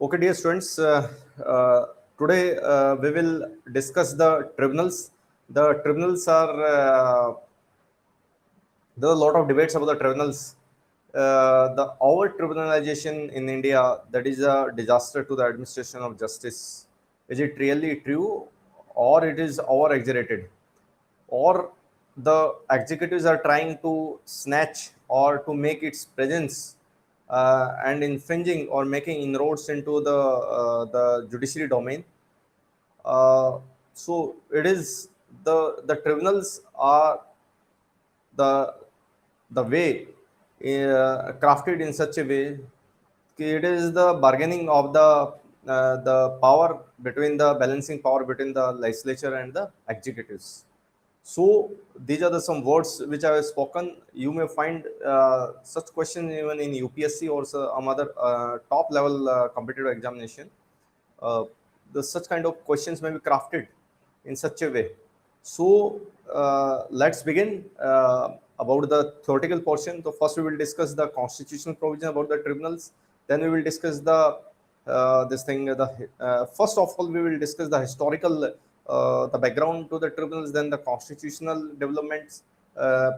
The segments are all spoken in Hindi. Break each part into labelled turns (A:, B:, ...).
A: Okay, dear students, today we will discuss the tribunals. The tribunals are there are a lot of debates about the tribunals. The over tribunalization in India, that is a disaster to the administration of justice. Is it really true, or it is over exaggerated, or the executives are trying to snatch or to make its presence and infringing or making inroads into the judiciary domain. So it is the tribunals are the way crafted in such a way कि it is the bargaining of the power between the balancing power between the legislature and the executives. So these are the some words which I have spoken. You may find such questions even in UPSC or some other top level competitive examination. Uh, the such kind of questions may be crafted in such a way. So let's begin about the theoretical portion. So first we will discuss the constitutional provision about the tribunals. Then we will discuss the this thing. First of all, we will discuss the historical, the background to the tribunals. Then the constitutional developments,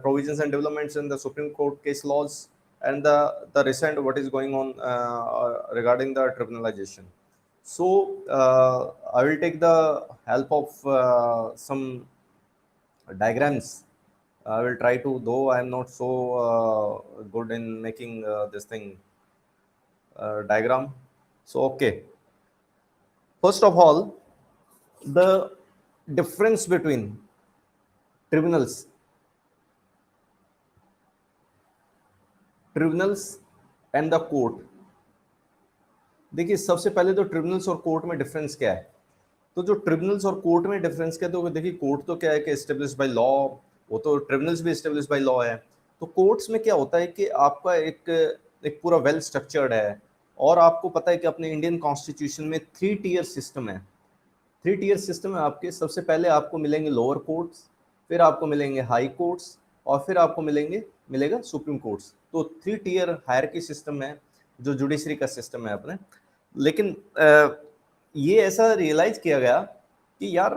A: provisions and developments in the Supreme Court case laws, and the recent what is going on regarding the tribunalization. So I will take the help of some diagrams. I will try to, though I am not so good in making this thing diagram. So okay, first of all, the difference between tribunals, tribunals and the court. देखिए सबसे पहले तो ट्रिब्यूनल्स और कोर्ट में डिफरेंस क्या है. तो जो ट्रिब्यूनल्स और कोर्ट में डिफरेंस क्या है, तो देखिए कोर्ट तो क्या है कि एस्टेब्लिश बाय लॉ, वो तो ट्रिब्यूनल्स भी एस्टेब्लिश बाय लॉ है. तो कोर्ट्स में क्या होता है कि आपका एक एक पूरा वेल स्ट्रक्चर्ड है, और आपको पता है कि अपने इंडियन कॉन्स्टिट्यूशन में 3 टियर सिस्टम है. 3 टियर सिस्टम है आपके. सबसे पहले आपको मिलेंगे लोअर कोर्ट्स, फिर आपको मिलेंगे हाई कोर्ट्स, और फिर आपको मिलेगा सुप्रीम कोर्ट्स. तो 3 टियर हायरकी सिस्टम है जो जुडिशरी का सिस्टम है अपने. लेकिन ये ऐसा रियलाइज किया गया कि यार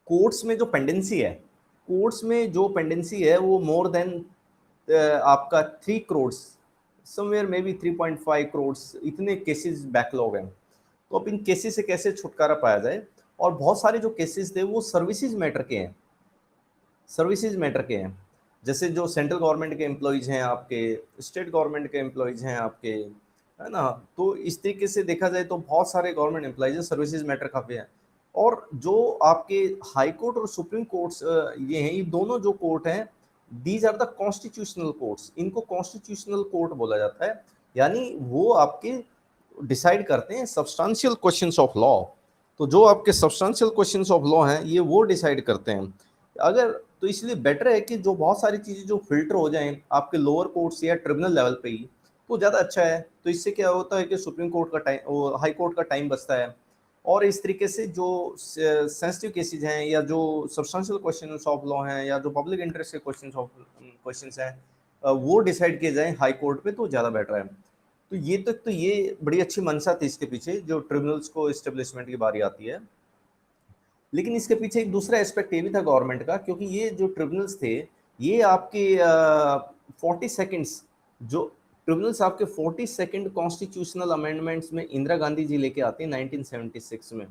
A: कोर्ट्स में जो पेंडेंसी है, कोर्ट्स में जो पेंडेंसी है वो मोर देन आपका 3 crore, somewhere may be 3.5 crore, इतने केसेस बैकलॉग हैं. तो अब इन केसेस से कैसे छुटकारा पाया जाए. और बहुत सारे जो केसेस थे वो सर्विसेज मैटर के हैं, सर्विसेज मैटर के हैं. जैसे जो सेंट्रल गवर्नमेंट के एम्प्लॉयज हैं आपके, स्टेट गवर्नमेंट के एम्प्लॉयज हैं आपके, है ना. तो इस तरीके से देखा जाए तो बहुत सारे गवर्नमेंट एम्प्लॉयज सर्विसेज मैटर काफी है. और जो आपके हाई कोर्ट और सुप्रीम कोर्ट्स ये हैं, ये दोनों जो कोर्ट हैं, these are the constitutional courts. इनको कॉन्स्टिट्यूशनल कोर्ट बोला जाता है. यानी वो आपके डिसाइड करते हैं सब्सटेंशियल क्वेश्चंस ऑफ लॉ. तो जो आपके सब्सटेंशियल क्वेश्चंस ऑफ लॉ हैं ये वो डिसाइड करते हैं. अगर तो इसलिए बेटर है कि जो बहुत सारी चीजें जो फिल्टर हो जाएं आपके लोअर कोर्ट्स या ट्रिब्यूनल लेवल पे ही, तो ज़्यादा अच्छा है. तो इससे क्या होता है कि सुप्रीम कोर्ट का टाइम, हाई कोर्ट का टाइम बचता है. और इस तरीके से जो सेंसिटिव केसेज हैं या जो सब्सटेंशियल क्वेश्चन ऑफ लॉ हैं या जो पब्लिक इंटरेस्ट के क्वेश्चन हैं वो डिसाइड किए जाएं हाई कोर्ट पे, तो ज़्यादा बेटर है. तो ये बड़ी अच्छी मंशा थी इसके पीछे जो ट्रिब्यूनल्स को इस्टेब्लिशमेंट की बारी आती है. लेकिन इसके पीछे एक दूसरा एस्पेक्ट ये भी था गवर्नमेंट का, क्योंकि ये जो ट्रिब्यूनल्स थे ये आपके 42 जो ट्रिब्यूनल्स आपके 42 कॉन्स्टिट्यूशनल अमेंडमेंट्स में इंदिरा गांधी जी लेके आते हैं 1976 में.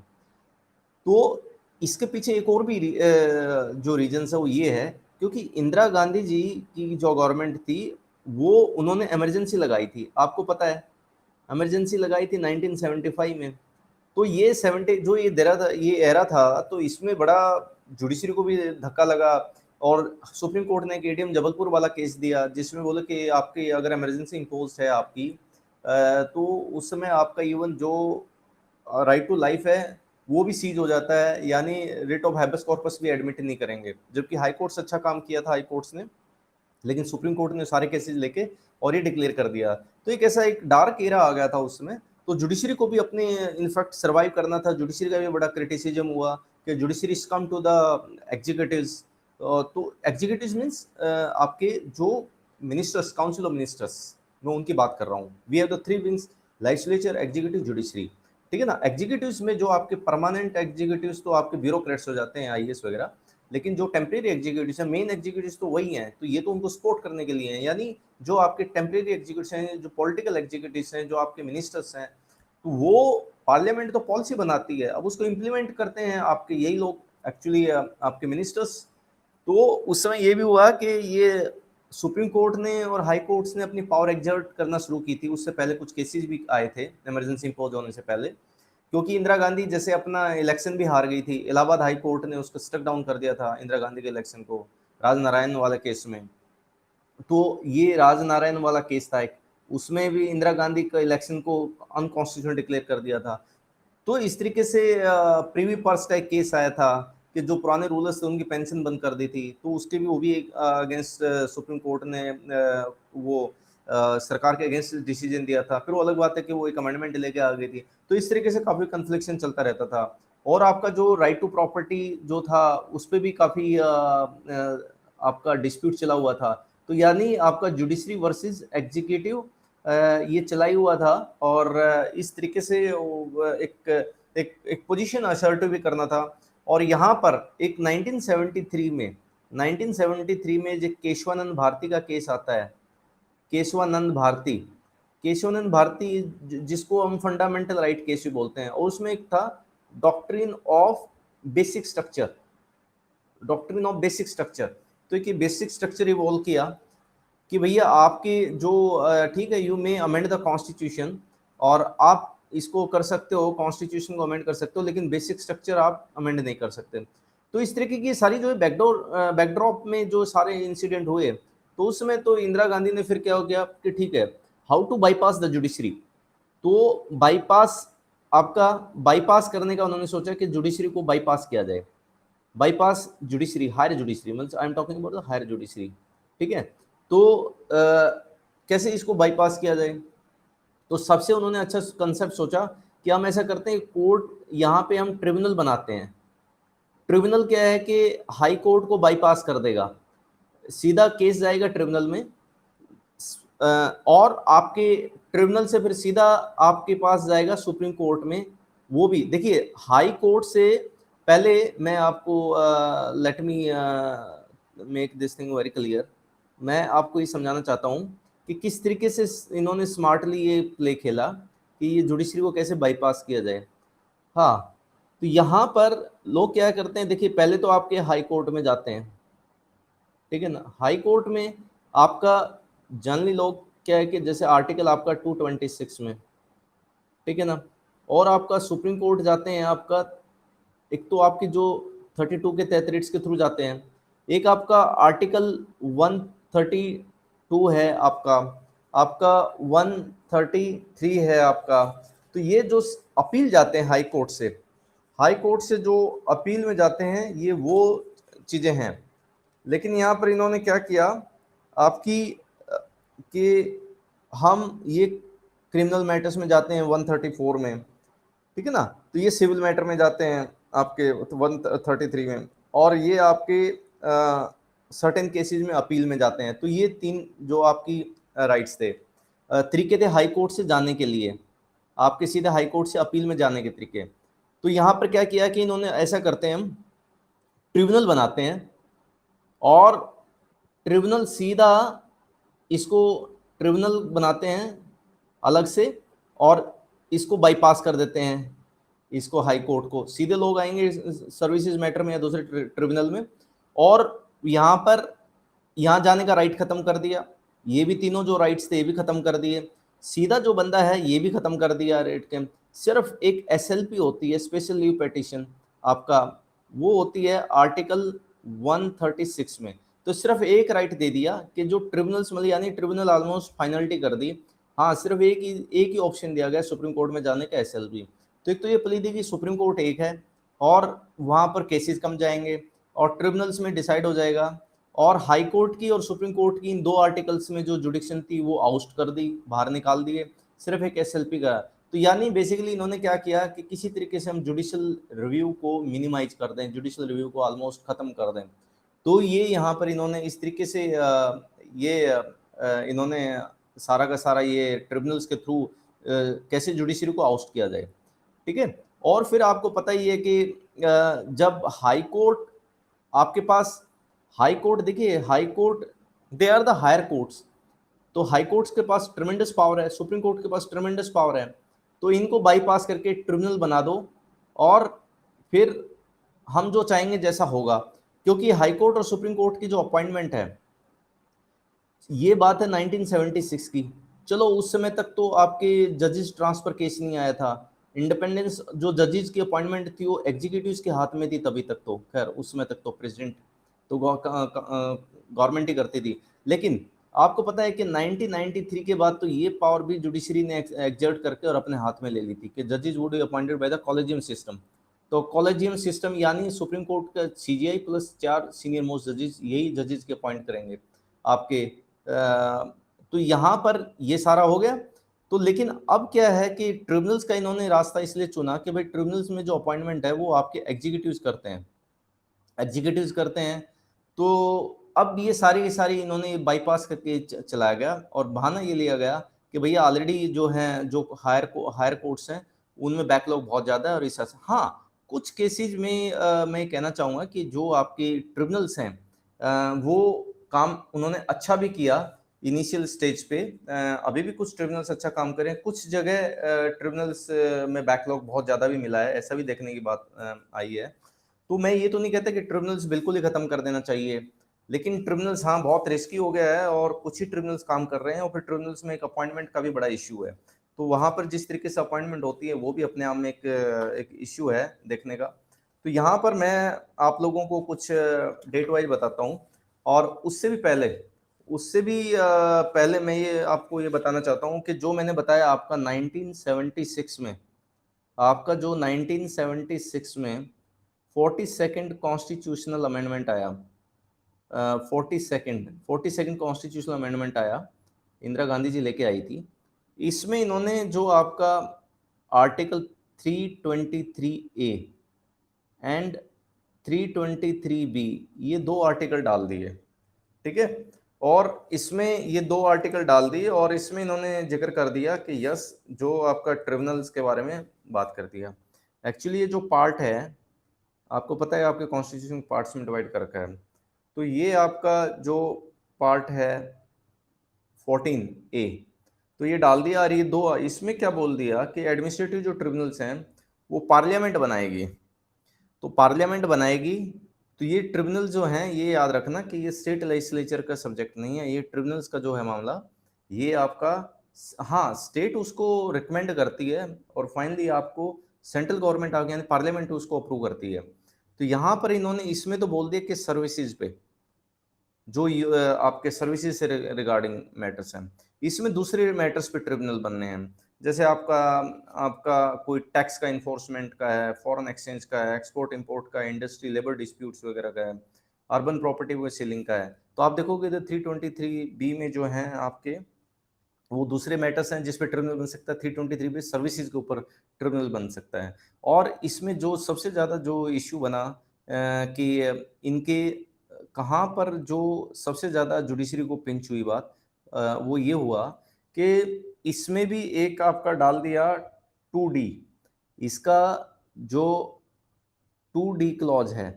A: तो इसके पीछे एक और भी जो रीजन है वो ये है, क्योंकि इंदिरा गांधी जी की जो गवर्नमेंट थी वो उन्होंने इमरजेंसी लगाई थी. आपको पता है इमरजेंसी लगाई थी 1975 में. तो ये 70 जो ये एरा था, तो इसमें बड़ा जुडिशरी को भी धक्का लगा. और सुप्रीम कोर्ट ने एक एडीएम जबलपुर वाला केस दिया जिसमें बोले कि आपकी अगर इमरजेंसी इम्पोज है आपकी, तो उस समय आपका इवन जो राइट टू लाइफ है वो भी सीज हो जाता है. यानी रिट ऑफ हैबेस कॉर्पस भी एडमिट नहीं करेंगे. जबकि हाई कोर्ट से अच्छा काम किया था हाई कोर्ट्स ने, लेकिन सुप्रीम कोर्ट ने सारे केसेस लेके और ये डिक्लेयर कर दिया. तो एक ऐसा एक डार्क एरा आ गया था उसमें. तो जुडिशरी को भी अपने इनफैक्ट सर्वाइव करना था. जुडिशरी का भी बड़ा क्रिटिसिज्म हुआ कि judiciary come to the executives. तो एग्जीक्यूटिव्स मीन्स आपके जो मिनिस्टर्स, काउंसिल ऑफ मिनिस्टर्स, मैं उनकी बात कर रहा हूँ. We have the 3 wings legislature, executive, judiciary, ठीक है ना। एग्जीक्यूटिव्स में जो आपके परमानेंट एग्जीक्यूटिव्स तो आपके ब्यूरोक्रेट्स हो जाते हैं, आईएएस वगैरह, लेकिन जो टेम्परेरी एग्जीक्यूटिव्स हैं, मेन एग्जीक्यूटिव्स तो वही हैं, तो ये तो उनको सपोर्ट करने के लिए हैं। यानी जो आपके टेम्परेरी एग्जीक्यूटिव्स हैं, जो पॉलिटिकल एग्जीक्यूटिव्स हैं, जो आपके मिनिस्टर्स हैं, तो वो पार्लियामेंट तो पॉलिसी बनाती है, अब उसको इम्प्लीमेंट करते हैं आपके यही लोग, एक्चुअली आपके मिनिस्टर्स। तो उस समय ये भी हुआ कि ये सुप्रीम कोर्ट ने और हाई कोर्ट्स ने अपनी पावर एग्जर्ट करना शुरू की थी। उससे पहले कुछ केसेस भी आए थे इमरजेंसी इंपोज होने से पहले, क्योंकि इंदिरा गांधी जैसे अपना इलेक्शन भी हार गई थी, इलाहाबाद हाई कोर्ट ने उसको स्टक डाउन कर दिया था इंदिरा गांधी के इलेक्शन को, राजनारायण वाले केस में। तो ये राजनारायण वाला केस था एक, उसमें भी इंदिरा गांधी का इलेक्शन को अनकॉन्स्टिट्यूशनल डिक्लेयर कर दिया था। तो इस तरीके से प्रीवी पर्स का एक केस आया था कि जो पुराने रूलर्स थे उनकी पेंशन बंद कर दी थी, तो उसके भी वो भी अगेंस्ट सुप्रीम कोर्ट ने वो सरकार के अगेंस्ट डिसीजन दिया था। फिर वो अलग बात है कि वो एक अमेंडमेंट लेके आ गई थी। तो इस तरीके से काफी कन्फ्लिक्शन चलता रहता था। और आपका जो राइट टू प्रॉपर्टी जो था उस पर भी काफी आपका डिस्प्यूट चला हुआ था। तो यानी आपका जुडिशरी वर्सेस एग्जीक्यूटिव ये चलाई हुआ था, और इस तरीके से एक पोजीशन असर्टिव भी करना था। और यहाँ पर एक 1973 में जो केशवानंद भारती का केस आता है, केशवानंद भारती जिसको हम फंडामेंटल राइट केस भी बोलते हैं, और उसमें एक था डॉक्ट्रिन ऑफ बेसिक स्ट्रक्चर, तो एक बेसिक स्ट्रक्चर इवॉल्व किया कि भैया आपके जो ठीक है, you may amend the constitution, और आप इसको कर सकते हो, कॉन्स्टिट्यूशन को अमेंड कर सकते हो, लेकिन बेसिक स्ट्रक्चर आप अमेंड नहीं कर सकते। तो इस तरीके की सारी जो बैकड्रॉप में जो सारे इंसिडेंट हुए, तो उसमें तो इंदिरा गांधी ने फिर क्या हो गया कि ठीक है, how to bypass the judiciary. तो बाईपास करने का उन्होंने सोचा कि जुडिशरी को बाईपास किया जाए। Bypass judiciary, higher judiciary, means I am talking about the higher judiciary, ठीक है। तो कैसे इसको बाईपास किया जाए, तो सबसे उन्होंने अच्छा कंसेप्ट सोचा कि हम ऐसा करते हैं, कोर्ट यहाँ पे हम ट्रिब्यूनल बनाते हैं। ट्रिब्यूनल क्या है कि हाई कोर्ट को बाईपास कर देगा, सीधा केस जाएगा ट्रिब्यूनल में, और आपके ट्रिब्यूनल से फिर सीधा आपके पास जाएगा सुप्रीम कोर्ट में। वो भी देखिए, हाई कोर्ट से पहले मैं आपको let me make this thing very clear, मैं आपको ये समझाना चाहता हूँ कि किस तरीके से इन्होंने स्मार्टली ये प्ले खेला कि ये जुडिशरी को कैसे बाईपास किया जाए। हाँ, तो यहाँ पर लोग क्या करते हैं, देखिए पहले तो आपके हाई कोर्ट में जाते हैं, ठीक है ना। हाई कोर्ट में आपका जनरली लोग क्या है कि जैसे आर्टिकल आपका 226 में, ठीक है ना, और आपका सुप्रीम कोर्ट जाते हैं आपका, एक तो आपकी जो 32 के तहत रिट्स के थ्रू जाते हैं, एक आपका आर्टिकल 132 है आपका, आपका 133 है आपका। तो ये जो अपील जाते हैं हाई कोर्ट से जो अपील में जाते हैं, ये वो चीजें हैं। लेकिन यहाँ पर इन्होंने क्या किया आपकी कि हम ये क्रिमिनल मैटर्स में जाते हैं 134 में, ठीक है ना, तो ये सिविल मैटर में जाते हैं आपके 133 में, और ये आपके सर्टेन केसेस में अपील में जाते हैं। तो ये तीन जो आपकी राइट्स थे, तरीके थे हाई कोर्ट से जाने के लिए, आपके सीधे हाई कोर्ट से अपील में जाने के तरीके। तो यहाँ पर क्या किया कि इन्होंने ऐसा करते हैं, हम ट्रिब्यूनल बनाते हैं, और ट्रिब्यूनल सीधा इसको ट्रिब्यूनल बनाते हैं अलग से, और इसको बाईपास कर देते हैं, इसको हाई कोर्ट को सीधे लोग आएंगे सर्विसेज मैटर में या दूसरे ट्रिब्यूनल में, और यहाँ पर यहाँ जाने का राइट खत्म कर दिया। ये भी तीनों जो राइट्स थे ये भी खत्म कर दिए, सीधा जो बंदा है ये भी खत्म कर दिया राइट के। सिर्फ एक एसएलपी होती है, स्पेशल लीव पिटीशन आपका, वो होती है आर्टिकल 136 में। तो सिर्फ एक राइट दे दिया कि जो ट्रिब्यूनल्स मतलब यानी ट्रिब्यूनल ऑलमोस्ट फाइनलिटी कर दी। हाँ, सिर्फ एक ही ऑप्शन दिया गया सुप्रीम कोर्ट में जाने का, एसएलपी। तो एक तो ये प्ली दी कि सुप्रीम कोर्ट एक है, और वहां पर केसेस कम जाएंगे, और ट्रिब्यूनल्स में डिसाइड हो जाएगा, और हाई कोर्ट की और सुप्रीम कोर्ट की इन दो आर्टिकल्स में जो जुडिक्शन थी वो आउस्ट कर दी, बाहर निकाल दिए, सिर्फ एक एसएलपी का। तो यानी बेसिकली इन्होंने क्या किया कि किसी तरीके से हम जुडिशियल रिव्यू को मिनिमाइज कर दें, जुडिशियल रिव्यू को ऑलमोस्ट खत्म कर दें। तो ये यहाँ पर इन्होंने इस तरीके से इन्होंने सारा का सारा ये ट्रिब्यूनल्स के थ्रू कैसे जुडिशरी को आउस्ट किया जाए, ठीक है। और फिर आपको पता ही है कि जब हाई कोर्ट आपके पास, हाई कोर्ट देखिए, high court they are the higher courts, तो हाई कोर्ट्स के पास ट्रिमेंडस पावर है, सुप्रीम कोर्ट के पास ट्रिमेंडस पावर है, तो इनको बाईपास करके ट्रिब्यूनल बना दो और फिर हम जो चाहेंगे जैसा होगा। क्योंकि हाई कोर्ट और सुप्रीम कोर्ट की जो अपॉइंटमेंट है, ये बात है 1976 की। चलो उस समय तक तो आपके जजेस ट्रांसफर केस नहीं आया था, इंडिपेंडेंस जो जजेस की अपॉइंटमेंट थी वो एग्जीक्यूटिव्स के हाथ में थी तभी तक, तो खैर उस समय तक तो प्रेसिडेंट तो गवर्नमेंट ही करती थी। लेकिन आपको पता है कि 1993 के बाद तो ये पावर भी जुडिशरी ने एक्सर्ट करके और अपने हाथ में ले ली थी कि जजेस would be appointed by the collegium system. तो कॉलेजियम सिस्टम यानी सुप्रीम कोर्ट का सीजीआई प्लस 4 सीनियर मोस्ट जजेस, यही जजेस के अपॉइंट करेंगे आपके। तो यहाँ पर ये सारा हो गया। तो लेकिन अब क्या है कि ट्रिब्यूनल्स का इन्होंने रास्ता इसलिए चुना कि भाई ट्रिब्यूनल्स में जो अपॉइंटमेंट है वो आपके एग्जीक्यूटिव्स करते हैं, एग्जीक्यूटिव्स करते हैं। तो अब ये सारी इन्होंने बाईपास करके चलाया गया और बहाना ये लिया गया कि भैया ऑलरेडी जो है, जो हायर कोर्ट्स हैं उनमें बैकलॉग बहुत ज़्यादा है और इस हाँ, कुछ केसेस में मैं कहना चाहूँगा कि जो आपके ट्रिब्यूनल्स हैं वो काम उन्होंने अच्छा भी किया इनिशियल स्टेज पे। अभी भी कुछ ट्रिब्यूनल्स अच्छा काम करें, कुछ जगह ट्रिब्यूनल्स में बैकलॉग बहुत ज़्यादा भी मिला है, ऐसा भी देखने की बात आई है। तो मैं ये तो नहीं कहता कि ट्रिब्यूनल्स बिल्कुल ही खत्म कर देना चाहिए, लेकिन ट्रिब्यूनल्स हाँ बहुत रिस्की हो गया है और कुछ ही ट्रिब्यूनल्स काम कर रहे हैं और फिर ट्रिब्यूनल्स में एक अपॉइंटमेंट का भी बड़ा इश्यू है। तो वहाँ पर जिस तरीके से अपॉइंटमेंट होती है वो भी अपने आप में एक इश्यू है देखने का। तो यहाँ पर मैं आप लोगों को कुछ डेट वाइज बताता हूँ और उससे भी पहले मैं ये आपको ये बताना चाहता हूँ कि जो मैंने बताया आपका 1976 में, आपका जो 1976 में 42nd कॉन्स्टिट्यूशनल अमेंडमेंट आया, 42nd कॉन्स्टिट्यूशनल अमेंडमेंट आया, इंदिरा गांधी जी लेके आई थी। इसमें इन्होंने जो आपका आर्टिकल 323 ए एंड 323 बी, ये दो आर्टिकल डाल दिए, ठीक है। और इसमें ये दो आर्टिकल डाल दिए और इसमें इन्होंने जिक्र कर दिया कि यस, जो आपका ट्रिब्यूनल्स के बारे में बात कर दिया। एक्चुअली ये जो पार्ट है आपको पता है आपके कॉन्स्टिट्यूशन पार्ट्स में डिवाइड कर रखा है, तो ये आपका जो पार्ट है 14A, तो ये डाल दिया। और ये दो, इसमें क्या बोल दिया कि एडमिनिस्ट्रेटिव जो ट्रिब्यूनल्स हैं वो पार्लियामेंट बनाएगी, तो पार्लियामेंट बनाएगी। तो ये ट्रिब्यूनल जो हैं ये याद रखना कि ये स्टेट लेजिस्लेचर का सब्जेक्ट नहीं है, ये ट्रिब्यूनल्स का जो है मामला ये आपका, हाँ स्टेट उसको रिकमेंड करती है और फाइनली आपको सेंट्रल गवर्नमेंट आगे यानी पार्लियामेंट उसको अप्रूव करती है। तो यहाँ पर इन्होंने इसमें तो बोल दिया कि सर्विसेज पे जो आपके सर्विसेज से रिगार्डिंग मैटर्स हैं, इसमें दूसरे मैटर्स पे ट्रिब्यूनल बनने हैं। जैसे आपका आपका कोई टैक्स का इन्फोर्समेंट का है, फॉरेन एक्सचेंज का है, एक्सपोर्ट इंपोर्ट का है, इंडस्ट्री लेबर डिस्प्यूट्स वगैरह का है, अर्बन प्रॉपर्टी व सीलिंग का है। तो आप देखोगे तो 323B में जो है आपके वो दूसरे मैटर्स हैं जिस पे ट्रिब्यूनल बन सकता है। 323 भी सर्विसेज के ऊपर ट्रिब्यूनल बन सकता है। और इसमें जो सबसे ज़्यादा जो इश्यू बना कि इनके कहाँ पर जो सबसे ज़्यादा जुडिशरी को पिंच हुई बात, वो ये हुआ कि इसमें भी एक आपका डाल दिया 2D, इसका जो 2D क्लॉज है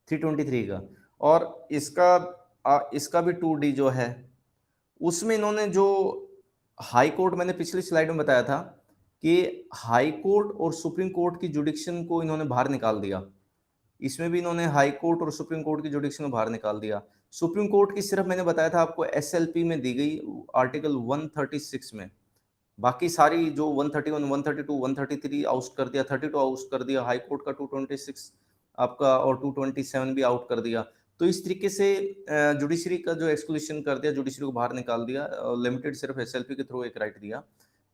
A: 323 का, और इसका भी 2D जो है, उसमें इन्होंने जो हाई कोर्ट, मैंने पिछली स्लाइड में बताया था कि हाई कोर्ट और सुप्रीम कोर्ट की जुडिक्शन को इन्होंने बाहर निकाल दिया। इसमें भी इन्होंने हाई कोर्ट और सुप्रीम कोर्ट की जुडिक्शन को बाहर निकाल दिया। सुप्रीम कोर्ट की सिर्फ मैंने बताया था आपको SLP में दी गई आर्टिकल 136 में, बाकी सारी जो 131, 132, 133 आउट कर दिया, 32 आउट कर दिया, हाई कोर्ट का 226 आपका और 227 भी आउट कर दिया। तो इस तरीके से जुडिशरी का जो एक्सक्लूशन कर दिया, जुडिशरी को बाहर निकाल दिया, लिमिटेड सिर्फ SLP के थ्रू एक राइट दिया।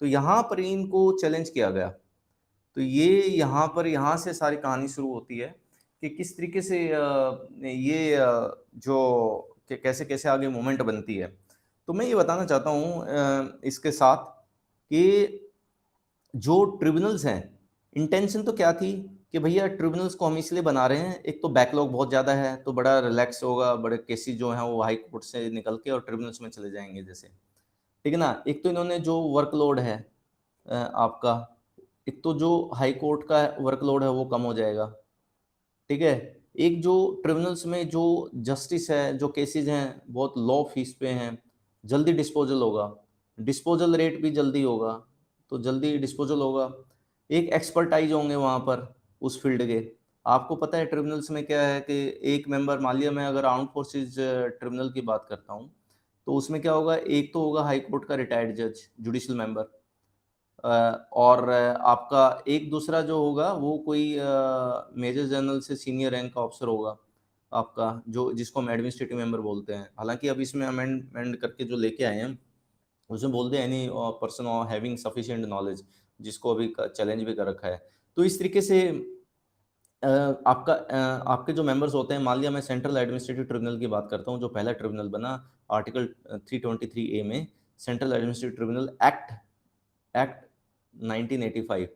A: तो यहाँ पर इनको चैलेंज किया गया। तो ये यहाँ से सारी कहानी शुरू होती है कि किस तरीके से ये जो कैसे कैसे आगे मूवमेंट बनती है। तो मैं ये बताना चाहता हूँ इसके साथ कि जो ट्रिब्यूनल्स हैं, इंटेंशन तो क्या थी कि भैया ट्रिब्यूनल्स को हम इसलिए बना रहे हैं, एक तो बैकलॉग बहुत ज़्यादा है तो बड़ा रिलैक्स होगा, बड़े केसेस जो हैं वो हाई कोर्ट से निकल के और ट्रिब्यूनल्स में चले जाएंगे जैसे, ठीक है ना। एक तो इन्होंने जो वर्कलोड है आपका एक तो जो हाई कोर्ट का वर्कलोड है वो कम हो जाएगा, ठीक है। एक जो ट्रिब्यूनल्स में जो जस्टिस है, जो केसेस हैं बहुत लो फीस पे हैं, जल्दी डिस्पोजल होगा, डिस्पोजल रेट भी जल्दी होगा, तो जल्दी डिस्पोजल होगा। एक एक्सपर्टाइज होंगे वहाँ पर उस फील्ड के। आपको पता है ट्रिब्यूनल्स में क्या है कि एक मेंबर, मान लिया मैं अगर आर्म्ड फोर्सेज ट्रिब्यूनल की बात करता हूँ, तो उसमें क्या होगा, एक तो होगा हाई कोर्ट का रिटायर्ड जज, जुडिशियल मेंबर, और आपका एक दूसरा जो होगा वो कोई मेजर जनरल से सीनियर रैंक का ऑफिसर होगा आपका, जो जिसको हम एडमिनिस्ट्रेटिव मेंबर बोलते हैं। हालांकि अब इसमें अमेंडमेंट करके जो लेके आए हैं उसमें बोलते हैं any person having sufficient knowledge, जिसको अभी चैलेंज भी कर रखा है। तो इस तरीके से आपके जो मेंबर्स होते हैं, मान लिया मैं सेंट्रल एडमिनिस्ट्रेटिव ट्रिब्यूनल की बात करता हूँ, जो पहला ट्रिब्यूनल बना आर्टिकल 323A में, सेंट्रल एडमिनिस्ट्रेटिव ट्रिब्यूनल एक्ट 1985।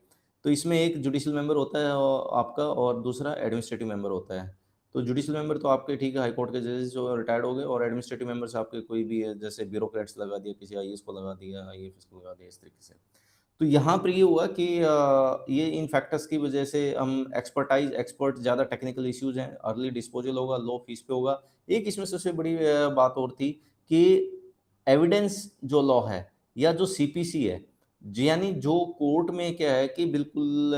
A: तो इसमें एक जुडिशियल मेंबर होता है आपका, और दूसरा एडमिनिस्ट्रेटिव मेंबर होता है। तो जुडिशियल मेंबर तो आपके ठीक है हाई कोर्ट के जजेस जो रिटायर्ड हो गए, और एडमिनिस्ट्रेटिव मेंबर्स आपके कोई भी है, जैसे ब्यूरोक्रेट्स लगा दिया, किसी आईएएस को लगा दिया, आईएफएस को लगा दिया, इस तरीके से। तो यहाँ पर ये हुआ कि ये इन फैक्टर्स की वजह से हम एक्सपर्ट ज़्यादा टेक्निकल इश्यूज हैं, अर्ली डिस्पोजल होगा, लो फीस पे होगा। एक इसमें सबसे बड़ी बात और थी कि एविडेंस जो लॉ है या जो सीपीसी है, यानी जो कोर्ट में क्या है कि बिल्कुल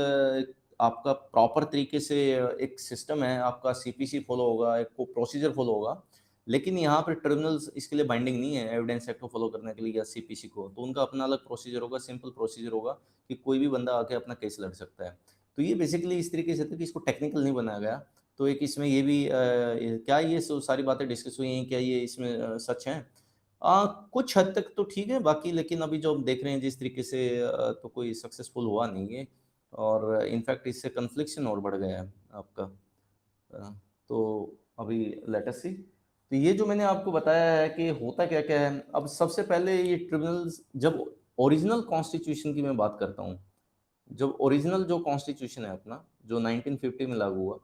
A: आपका प्रॉपर तरीके से एक सिस्टम है, आपका सीपीसी फॉलो होगा, एक को प्रोसीजर फॉलो होगा। लेकिन यहाँ पर ट्रिब्यूनल्स इसके लिए बाइंडिंग नहीं है एविडेंस एक्ट को फॉलो करने के लिए या सीपीसी को, तो उनका अपना अलग प्रोसीजर होगा, सिंपल प्रोसीजर होगा कि कोई भी बंदा आके अपना केस लड़ सकता है। तो ये बेसिकली इस तरीके से था कि इसको टेक्निकल नहीं बनाया गया। तो एक इसमें ये भी क्या ये सारी बातें डिस्कस हुई हैं, क्या ये इसमें सच हैं? कुछ हद तक तो ठीक है, बाकी लेकिन अभी जो हम देख रहे हैं जिस तरीके से तो कोई सक्सेसफुल हुआ नहीं है, और इनफैक्ट इससे कन्फ्लिक्शन और बढ़ गया है आपका। तो अभी लेट अस सी। तो ये जो मैंने आपको बताया है कि होता क्या क्या है। अब सबसे पहले ये ट्रिब्यूनल्स, जब ओरिजिनल कॉन्स्टिट्यूशन की मैं बात करता हूँ, जब ओरिजिनल जो कॉन्स्टिट्यूशन है अपना, जो 1950 में लागू हुआ,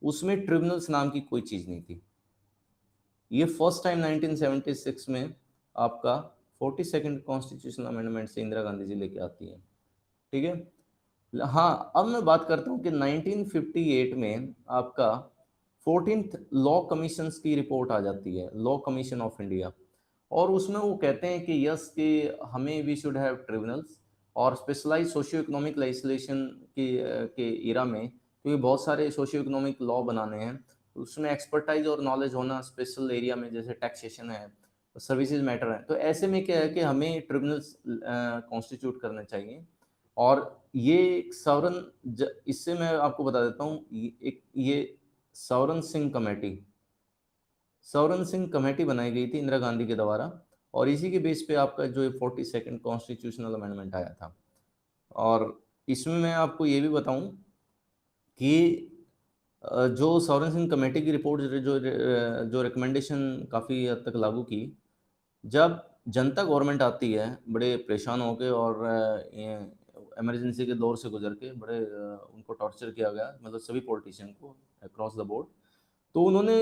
A: उसमें ट्रिब्यूनल्स नाम की कोई चीज़ नहीं थी। ये फर्स्ट टाइम 1976 में आपका 42nd कॉन्स्टिट्यूशनल अमेंडमेंट से इंदिरा गांधी जी लेके आती है, ठीक है। हाँ, अब मैं बात करता हूँ कि 1958 में आपका 14th लॉ कमीशन की रिपोर्ट आ जाती है, लॉ कमीशन ऑफ इंडिया, और उसमें वो कहते हैं कि यस कि हमें वी शुड हैव ट्रिब्यूनल्स, और स्पेशलाइज सोशियो इकोनॉमिक लेजिस्लेशन के इरा में, क्योंकि बहुत सारे सोशियो इकोनॉमिक लॉ बनाने हैं, उसमें एक्सपर्टाइज और नॉलेज होना स्पेशल एरिया में, जैसे टैक्सेशन है, सर्विसेज मैटर है, तो ऐसे में क्या है कि हमें ट्रिब्यूनल्स कॉन्स्टिट्यूट करने चाहिए। और ये एक इससे मैं आपको बता देता हूँ, ये सौरन सिंह कमेटी, सौरन सिंह कमेटी बनाई गई थी इंदिरा गांधी के द्वारा, और इसी के बेस पे आपका जो 42nd कॉन्स्टिट्यूशनल अमेंडमेंट आया था। और इसमें मैं आपको ये भी बताऊं कि जो सौरन सिंह कमेटी की रिपोर्ट जो रिकमेंडेशन काफ़ी हद तक लागू की, जब जनता गवर्नमेंट आती है बड़े परेशान होके, और इमरजेंसी के दौर से गुजर के बड़े उनको टॉर्चर किया गया, मतलब सभी पॉलिटिशियन को अक्रॉस द बोर्ड, तो उन्होंने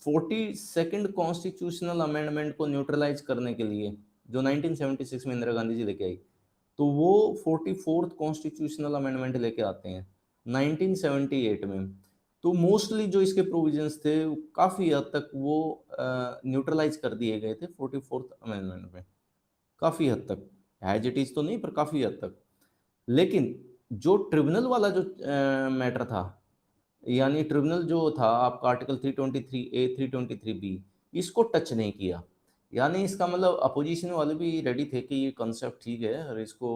A: 42nd कॉन्स्टिट्यूशनल अमेंडमेंट को न्यूट्रलाइज करने के लिए, जो 1976 में इंदिरा गांधी जी लेके आई, तो वो 44th कॉन्स्टिट्यूशनल अमेंडमेंट लेके आते हैं 1978 में। तो मोस्टली जो इसके प्रोविजंस थे काफ़ी हद तक वो न्यूट्रलाइज कर दिए गए थे 44th अमेंडमेंट में, काफ़ी हद तक, एज इट इज़ तो नहीं पर काफ़ी हद तक। लेकिन जो ट्रिब्यूनल वाला जो मैटर था, यानी ट्रिब्यूनल जो था आपका आर्टिकल 323A 323B, इसको टच नहीं किया। यानी इसका मतलब अपोजिशन वाले भी रेडी थे कि ये कॉन्सेप्ट ठीक है और इसको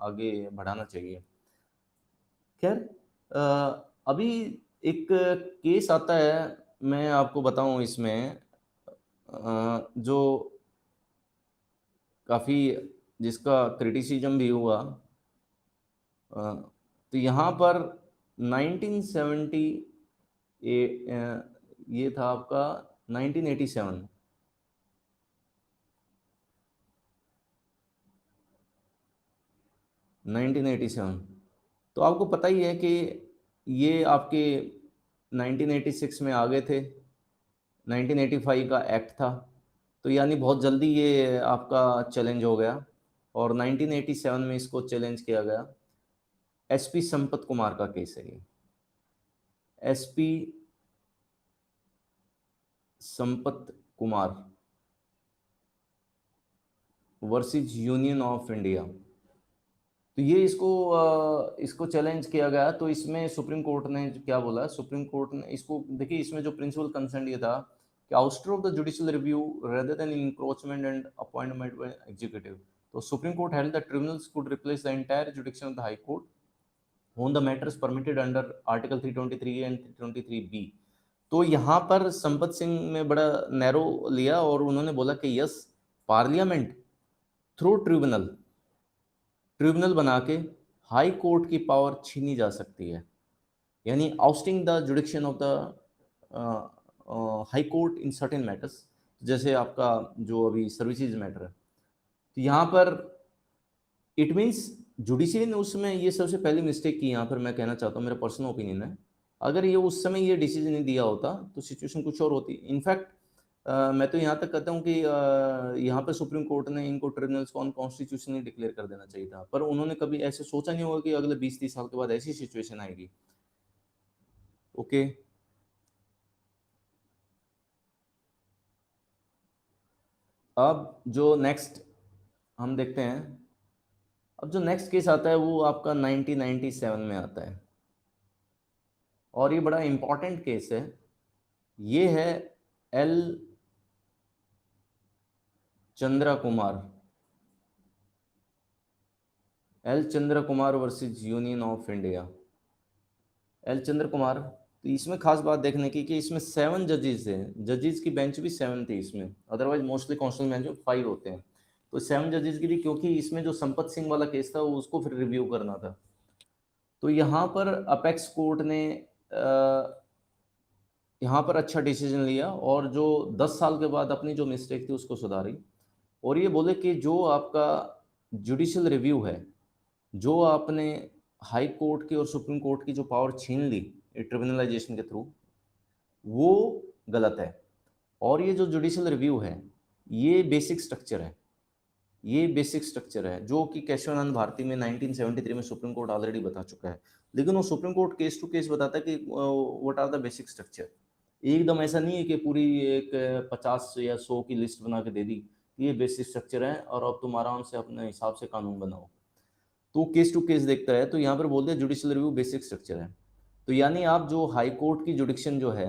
A: आगे बढ़ाना चाहिए। खैर, अभी एक केस आता है, मैं आपको बताऊं इसमें, जो काफ़ी, जिसका क्रिटिसिज्म भी हुआ। तो यहाँ पर 1970 ये था आपका 1987, 1987। तो आपको पता ही है कि ये आपके 1986 में आ गए थे, 1985 का एक्ट था, तो यानी बहुत जल्दी ये आपका चैलेंज हो गया। और 1987 में इसको चैलेंज किया गया। एसपी संपत कुमार का केस है ये, SP Sampath Kumar versus union of India. तो ये इसको चैलेंज किया गया। तो इसमें सुप्रीम कोर्ट ने क्या बोला, सुप्रीम कोर्ट ने इसको देखिए, इसमें जो प्रिंसिपल कंसर्न ये था कि ouster of the judicial review rather than encroachment and appointment by executive. तो Supreme Court held that tribunals could replace the entire jurisdiction of the High Court on the matters permitted under Article 323 and 323 B. तो यहाँ पर संपत सिंह ने बड़ा नैरो लिया और उन्होंने बोला कि यस, पार्लियामेंट थ्रू ट्रिब्यूनल बना के हाई कोर्ट की पावर छीनी जा सकती है, यानी ousting the jurisdiction of the High Court in certain matters, जैसे आपका जो अभी सर्विसेज मैटर है। तो यहाँ पर इट मीन्स जुडिशियरी ने उस समय ये सबसे पहली मिस्टेक की, यहाँ पर मैं कहना चाहता हूँ, मेरा पर्सनल ओपिनियन है। अगर ये उस समय ये डिसीजन नहीं दिया होता तो सिचुएशन कुछ और होती। इनफैक्ट मैं तो यहाँ तक कहता हूँ कि यहाँ पे सुप्रीम कोर्ट ने इनको ट्रिब्यूनल्स को अनकॉन्स्टिट्यूशनली डिक्लेयर कर देना चाहिए था, पर उन्होंने कभी ऐसे सोचा नहीं होगा कि अगले 20-30 साल के बाद ऐसी सिचुएशन आएगी। ओके, अब जो नेक्स्ट हम देखते हैं, अब जो नेक्स्ट केस आता है वो आपका 1997 में आता है और ये बड़ा इंपॉर्टेंट केस है। ये है L Chandra Kumar, L Chandra Kumar versus union of India. L Chandra Kumar, तो इसमें खास बात देखने की कि इसमें 7 जजेस हैं, जजेस की बेंच भी 7 थी इसमें, अदरवाइज मोस्टली कॉन्स्टिट्यूशनल बेंच में 5 होते हैं। तो 7 जजेस की भी, क्योंकि इसमें जो संपत सिंह वाला केस था वो उसको फिर रिव्यू करना था। तो यहाँ पर अपेक्स कोर्ट ने यहाँ पर अच्छा डिसीजन लिया और जो 10 साल के बाद अपनी जो मिस्टेक थी उसको सुधारी, और ये बोले कि जो आपका जुडिशियल रिव्यू है, जो आपने हाई कोर्ट की और सुप्रीम कोर्ट की जो पावर छीन ली ट्रिब्यूनलाइजेशन के थ्रू, वो गलत है। और ये जो जुडिशियल रिव्यू है ये बेसिक स्ट्रक्चर है, ये बेसिक स्ट्रक्चर है जो कि केशवानंद भारती में 1973 में सुप्रीम कोर्ट ऑलरेडी बता चुका है। लेकिन वो supreme court case to case बताता है कि what are the basic structure. एकदम ऐसा नहीं है कि पूरी एक 50 या 100 की लिस्ट बना के दे दी, ये बेसिक स्ट्रक्चर है और अब तुम आराम से अपने हिसाब से कानून बनाओ। तो केस टू केस देखता है। तो यहाँ पर बोलते हैं जुडिशियल रिव्यू बेसिक स्ट्रक्चर है। तो यानी आप जो हाई कोर्ट की जुडिक्शन जो है,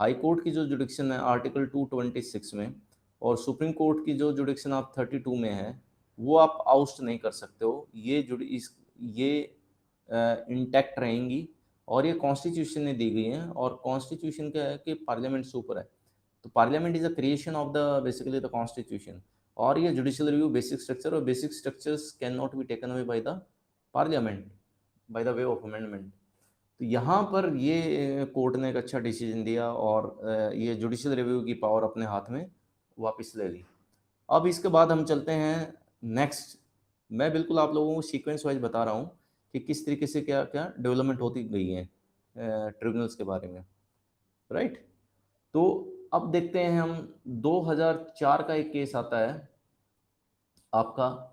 A: हाई कोर्ट की जो जुडिक्शन है आर्टिकल 226 में, और सुप्रीम कोर्ट की जो जुडिक्शन आप 32 में है, वो आप आउस्ट नहीं कर सकते हो। ये इंटैक्ट रहेंगी और ये कॉन्स्टिट्यूशन ने दी गई हैं, और कॉन्स्टिट्यूशन क्या है कि पार्लियामेंट से ऊपर है। तो parliament is a creation of the basically the constitution. और ये जुडिशियल रिव्यू बेसिक स्ट्रक्चर, और basic structures can not be taken away by the parliament by the way of amendment. तो यहाँ पर ये कोर्ट ने एक अच्छा डिसीजन दिया और ये जुडिशियल रिव्यू की पावर अपने हाथ में वापस ले ली। अब इसके बाद हम चलते हैं नेक्स्ट। मैं बिल्कुल आप लोगों को सीक्वेंस वाइज बता रहा हूँ कि किस तरीके से क्या क्या डेवलपमेंट होती गई है ट्रिब्यूनल्स के बारे में, राइट। तो अब देखते हैं हम 2004 का एक केस आता है आपका।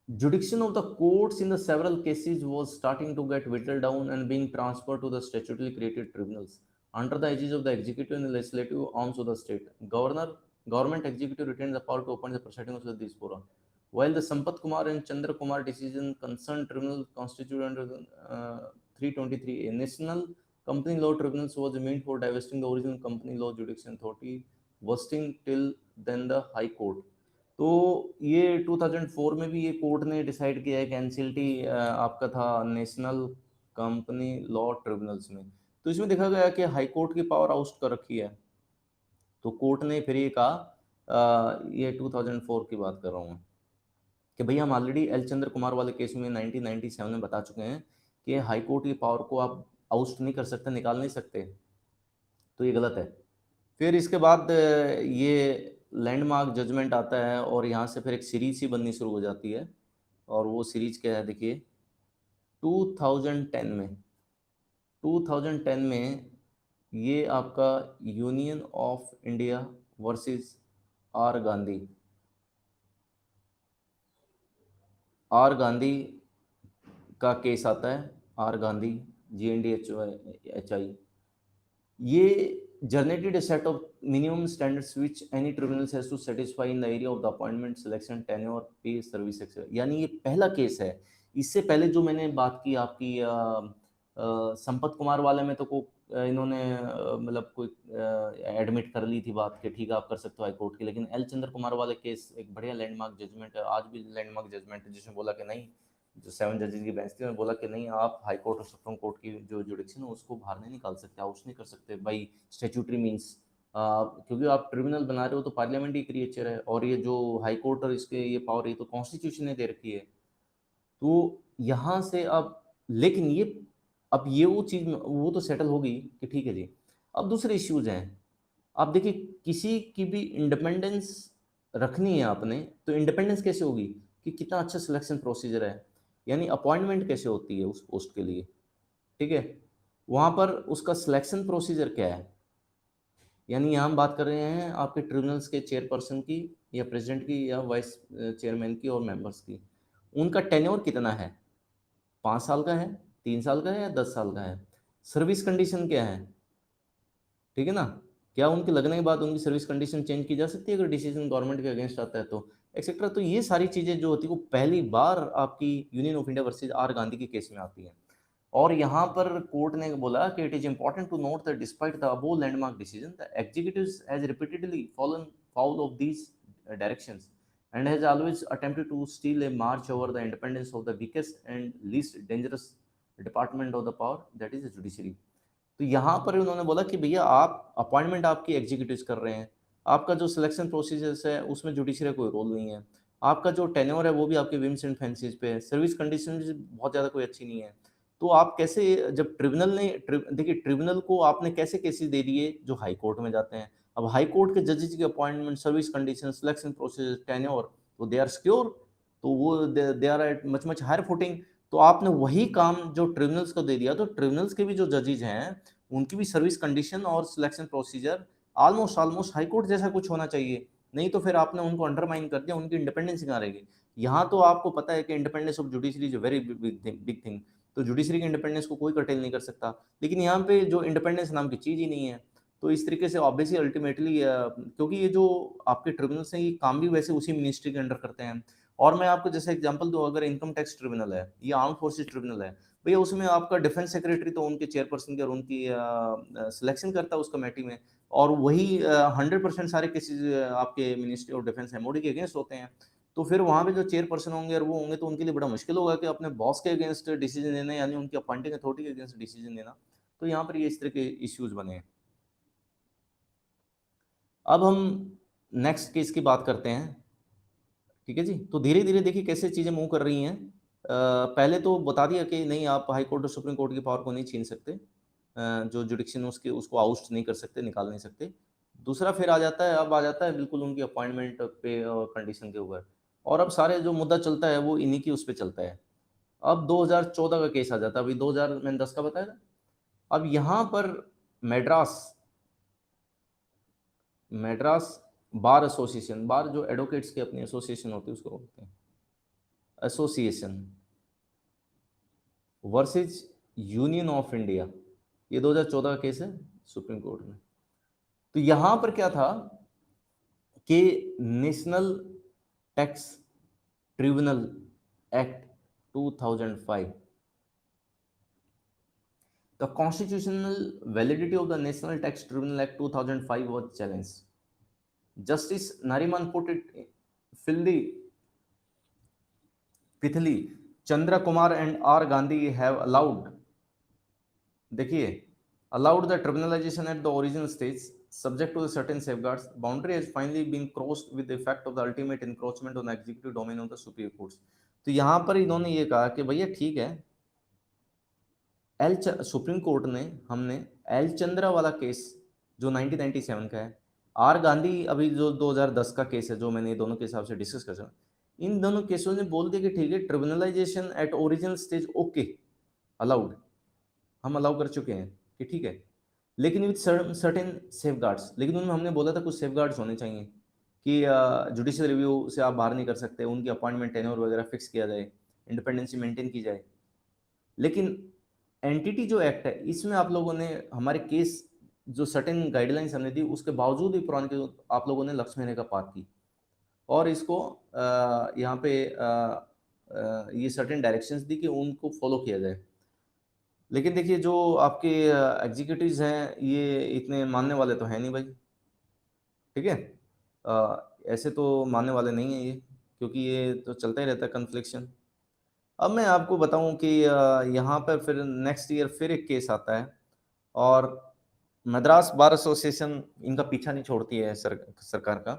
A: Jurisdiction of the courts in the several cases was starting to get whittled down and being transferred to the statutorily created tribunals under the aegis of the executive and the legislative arms of the state. Government executive retained the power to appoint the presiding officer of these fora. While the Sampat Kumar and Chandra Kumar decision concerned tribunals constituted under 323, a national company law tribunals was meant for divesting the original company law jurisdiction authority, vesting till then the High Court. तो ये 2004 में भी ये कोर्ट ने डिसाइड किया है कि एनसीएलटी आपका था नेशनल कंपनी लॉ ट्रिब्यूनल्स में। तो इसमें देखा गया कि हाई कोर्ट की पावर आउस्ट कर रखी है। तो कोर्ट ने फिर ये कहा, ये 2004 की बात कर रहा हूँ मैं, कि भैया हम ऑलरेडी एल चंद्र कुमार वाले केस में 1997 में बता चुके हैं कि हाई कोर्ट की पावर को आप आउस्ट नहीं कर सकते, निकाल नहीं सकते, तो ये गलत है। फिर इसके बाद ये लैंडमार्क जजमेंट आता है और यहाँ से फिर एक सीरीज ही बननी शुरू हो जाती है। और वो सीरीज क्या है देखिए, 2010 में 2010 में ये आपका union of India versus R Gandhi. R Gandhi का केस आता है, आर गांधी, GNDHI। ये generated a set of minimum standards which any tribunal has to satisfy in the area of the appointment, selection, tenure, pay, service etc। यानी ये पहला केस है। इससे पहले जो मैंने बात की आपकी संपत कुमार वाले में तो इन्होंने मतलब कोई एडमिट कर ली थी बात के ठीक है आप कर सकते हो हाई कोर्ट की, लेकिन एल चंद्र कुमार वाले केस एक बढ़िया लैंडमार्क जजमेंट है, आज भी लैंडमार्क जजमेंट है, जिसमें बोला कि नहीं, जो 7 जजेस की बेंच थी उन्होंने बोला कि नहीं आप हाई कोर्ट और सुप्रीम कोर्ट की जो जुडिक्शन है उसको बाहर नहीं निकाल सकते, आउट नहीं कर सकते बाई स्टेचुटरी मीन्स, क्योंकि आप ट्रिब्यूनल बना रहे हो तो पार्लियामेंट्री क्रिएचर है, और ये जो हाई कोर्ट और इसके ये पावर ये तो कॉन्स्टिट्यूशन ने दे रखी है। तो यहाँ से अब लेकिन ये अब ये वो चीज़ वो तो सेटल होगी कि ठीक है जी। अब दूसरे इश्यूज हैं, आप देखिए किसी की भी इंडिपेंडेंस रखनी है आपने तो इंडिपेंडेंस कैसे होगी कि कितना अच्छा सिलेक्शन प्रोसीजर है, यानी अपॉइंटमेंट कैसे होती है उस पोस्ट के लिए, ठीक है, वहाँ पर उसका सिलेक्शन प्रोसीजर क्या है। यानी यहाँ हम बात कर रहे हैं आपके ट्रिब्यूनल्स के चेयरपर्सन की या प्रेसिडेंट की या वाइस चेयरमैन की और मेंबर्स की, उनका टेन्योर कितना है, 5 साल का है, 3 साल का है या 10 साल का है, सर्विस कंडीशन क्या है, ठीक है ना, क्या उनके लगने के बाद उनकी सर्विस कंडीशन चेंज की जा सकती है अगर डिसीजन गवर्नमेंट के अगेंस्ट आता है तो एक्सेट्रा। तो ये सारी चीज़ें जो होती है वो पहली बार आपकी union of India versus are Gandhi के केस में आती है। और यहाँ पर कोर्ट ने बोला कि it is important to note that despite the above landmark decision the executives has repeatedly fallen foul of these directions and has always attempted to steal a march over the independence of the weakest and least dangerous department of the power, that is the judiciary। तो यहाँ पर उन्होंने बोला कि भैया आप अपॉइंटमेंट आपकी एग्जीक्यूटिव कर रहे हैं, आपका जो सिलेक्शन प्रोसीजर्स है उसमें जुडिशरी का कोई रोल नहीं है, आपका जो टेन्योर है वो भी आपके विम्स एंड फैंसीज पे है, सर्विस कंडीशन बहुत ज़्यादा कोई अच्छी नहीं है। तो आप कैसे जब ट्रिब्यूनल ने देखिए ट्रिब्यूनल को आपने कैसे केसेस दे दिए जो हाई कोर्ट में जाते हैं, अब हाई कोर्ट के जजेस की appointment, service condition, selection process, tenure, तो दे आर सिक्योर, तो वो they are at much much higher footing. तो आपने वही काम जो ट्रिब्यूनल्स को दे दिया, तो ट्रिब्यूनल्स के भी जो जजेज हैं उनकी भी सर्विस कंडीशन और selection procedure almost almost high court जैसा कुछ होना चाहिए, नहीं तो फिर आपने उनको अंडरमाइन कर दिया, उनकी इंडिपेंडेंस कहाँ रहेगी। यहाँ तो आपको पता है कि independence of judiciary is very big thing, तो जुडिशरी की इंडिपेंडेंस को कोई कर्टेल नहीं कर सकता, लेकिन यहाँ पे जो इंडिपेंडेंस नाम की चीज ही नहीं है। तो इस तरीके से ऑब्वियसली अल्टीमेटली क्योंकि ये जो आपके ट्रिब्यूनल्स हैं ये काम भी वैसे उसी मिनिस्ट्री के अंडर करते हैं। और मैं आपको जैसे एग्जांपल दूं, अगर इनकम टैक्स ट्रिब्यूनल है या आर्म फोर्सेस ट्रिब्यूनल है, भैया उसमें आपका डिफेंस सेक्रेटरी तो उनके चेयरपर्सन की और उनकी सिलेक्शन करता है उस कमेटी में, और वही 100% सारे केसेज आपके मिनिस्ट्री ऑफ डिफेंस एमओडी के अगेंस्ट होते हैं। तो फिर वहाँ पे जो चेयरपर्सन होंगे और वो होंगे तो उनके लिए बड़ा मुश्किल होगा कि अपने बॉस के अगेंस्ट डिसीजन लेना, यानी उनकी अपॉइंटिंग अथॉरिटी के अगेंस्ट डिसीजन लेना। तो यहाँ पर ये इस तरह के इश्यूज बने हैं। अब हम नेक्स्ट केस की बात करते हैं, ठीक है जी। तो धीरे धीरे देखिए कैसे चीज़ें मूव कर रही हैं। पहले तो बता दिया कि नहीं आप हाई कोर्ट और सुप्रीम कोर्ट की पावर को नहीं छीन सकते, जो जुडिक्शन उसके उसको आउस्ट नहीं कर सकते, निकाल नहीं सकते। दूसरा फिर आ जाता है, अब आ जाता है बिल्कुल उनकी अपॉइंटमेंट पे और कंडीशन के ऊपर, और अब सारे जो मुद्दा चलता है वो इन्हीं की उस पर चलता है। अब 2014 का केस आ जाता है, अभी 2000 मैंने 10 का बताया था। अब यहाँ पर मैड्रास मैड्रास बार एसोसिएशन, बार जो एडवोकेट्स की अपनी एसोसिएशन होती है उसको बोलते हैं, association versus union of India, ये 2014 का केस है सुप्रीम कोर्ट में। तो यहां पर क्या था कि national tax tribunal act 2005, the constitutional validity of the national tax tribunal act 2005 was challenged. Justice Nariman put it Fildi Pithali, Chandra Kumar and R Gandhi have allowed, देखिए, allowed the tribunalization at the original stage subject to the certain safeguards. Boundary has finally been crossed with the effect of the ultimate encroachment on the executive domain of the superior courts। तो यहाँ पर इन्होंने ये कहा कि भैया ठीक है, सुप्रीम कोर्ट ने हमने एल चंद्रा वाला केस जो 1997 का है, आर गांधी अभी जो 2010 का केस है जो मैंने ये दोनों के हिसाब से डिस्कस कर, इन दोनों केसों ने बोल दिया कि ठीक है tribunalisation at original stage okay allowed, हम अलाउ कर चुके हैं कि ठीक है, लेकिन विथ सर्टेन सेफ गार्ड्स, लेकिन उनमें हमने बोला था कुछ सेफ गार्ड्स होने चाहिए कि जुडिशियल रिव्यू से आप बाहर नहीं कर सकते, उनकी अपॉइंटमेंट टेन्योर वगैरह फिक्स किया जाए, इंडिपेंडेंसी मेंटेन की जाए। लेकिन एंटिटी जो एक्ट है, इसमें आप लोगों ने हमारे केस जो सर्टेन गाइडलाइंस हमने दी, उसके बावजूद भी पुराने के आप लोगों ने लक्ष्य का पार की और इसको यहाँ पे ये सर्टेन डायरेक्शंस दी कि उनको फॉलो किया जाए। लेकिन देखिए जो आपके एग्जीक्यूटिव्स हैं, ये इतने मानने वाले तो हैं नहीं भाई, ठीक है। ऐसे तो मानने वाले नहीं हैं ये, क्योंकि ये तो चलता ही रहता है कन्फ्लिक्शन। अब मैं आपको बताऊं कि यहाँ पर फिर नेक्स्ट ईयर फिर एक केस आता है और मद्रास बार एसोसिएशन इनका पीछा नहीं छोड़ती है सरकार का,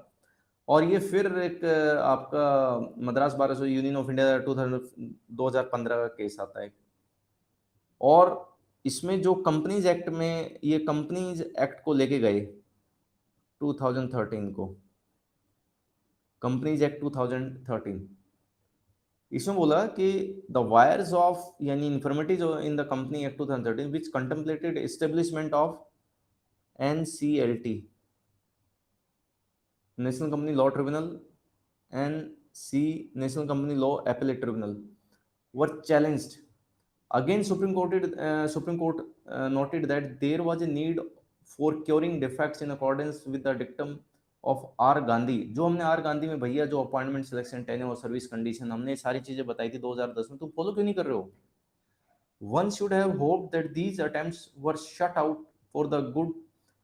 A: और ये फिर एक आपका Madras bar association union of India 2015 का केस आता है। और इसमें जो कंपनीज एक्ट में, ये कंपनीज एक्ट को लेके गए 2013 को, कंपनीज एक्ट 2013, इसमें बोला कि द वायर्स ऑफ यानी informative in the company act 2013 which contemplated establishment of NCLT, national company law tribunal, NC national company law appellate tribunal, were challenged. Again, Supreme Court noted that there was a need for curing defects in accordance with the dictum of R Gandhi. जो हमने आर गांधी में भैया जो अपॉइंटमेंट सिलेक्शन टेन्योर और सर्विस कंडीशन हमने सारी चीजें बताई थी 2010 में, तुम फॉलो क्यों नहीं कर रहे हो? One should have hoped that these attempts were shut out for the good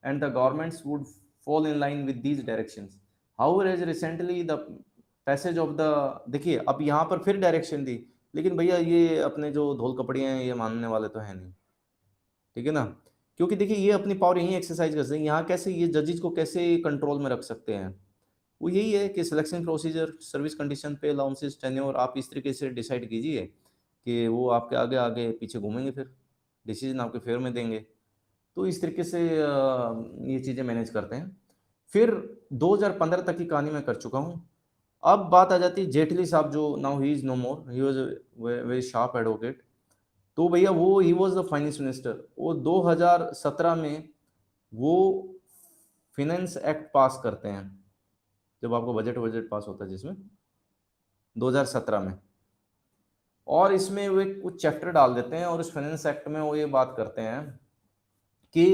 A: and the governments would fall in line with these directions. However, as recently the passage of the, देखिए अब यहाँ पर फिर डायरेक्शन दी, लेकिन भैया ये अपने जो धोल कपड़ियाँ हैं ये मानने वाले तो है नहीं, ठीक है ना। क्योंकि देखिए ये अपनी पावर यहीं एक्सरसाइज कर सकते हैं, यहाँ कैसे ये जजेस को कैसे कंट्रोल में रख सकते हैं, वो यही है कि सिलेक्शन प्रोसीजर, सर्विस कंडीशन पे, अलाउंसेस, टेन्योर आप इस तरीके से डिसाइड कीजिए कि वो आपके आगे आगे पीछे घूमेंगे, फिर डिसीजन आपके फेवर में देंगे। तो इस तरीके से ये चीज़ें मैनेज करते हैं। फिर 2015 तक की कहानी मैं कर चुका हूँ। अब बात आ जाती है जेटली साहब, जो now he is no more, he was very sharp advocate. तो भैया वो he was the finance minister, वो 2017 में वो फिनेंस एक्ट पास करते हैं, जब आपको बजट बजट पास होता है जिसमें 2017 में, और इसमें वो एक कुछ चैप्टर डाल देते हैं और इस फाइनेंस एक्ट में वो ये बात करते हैं कि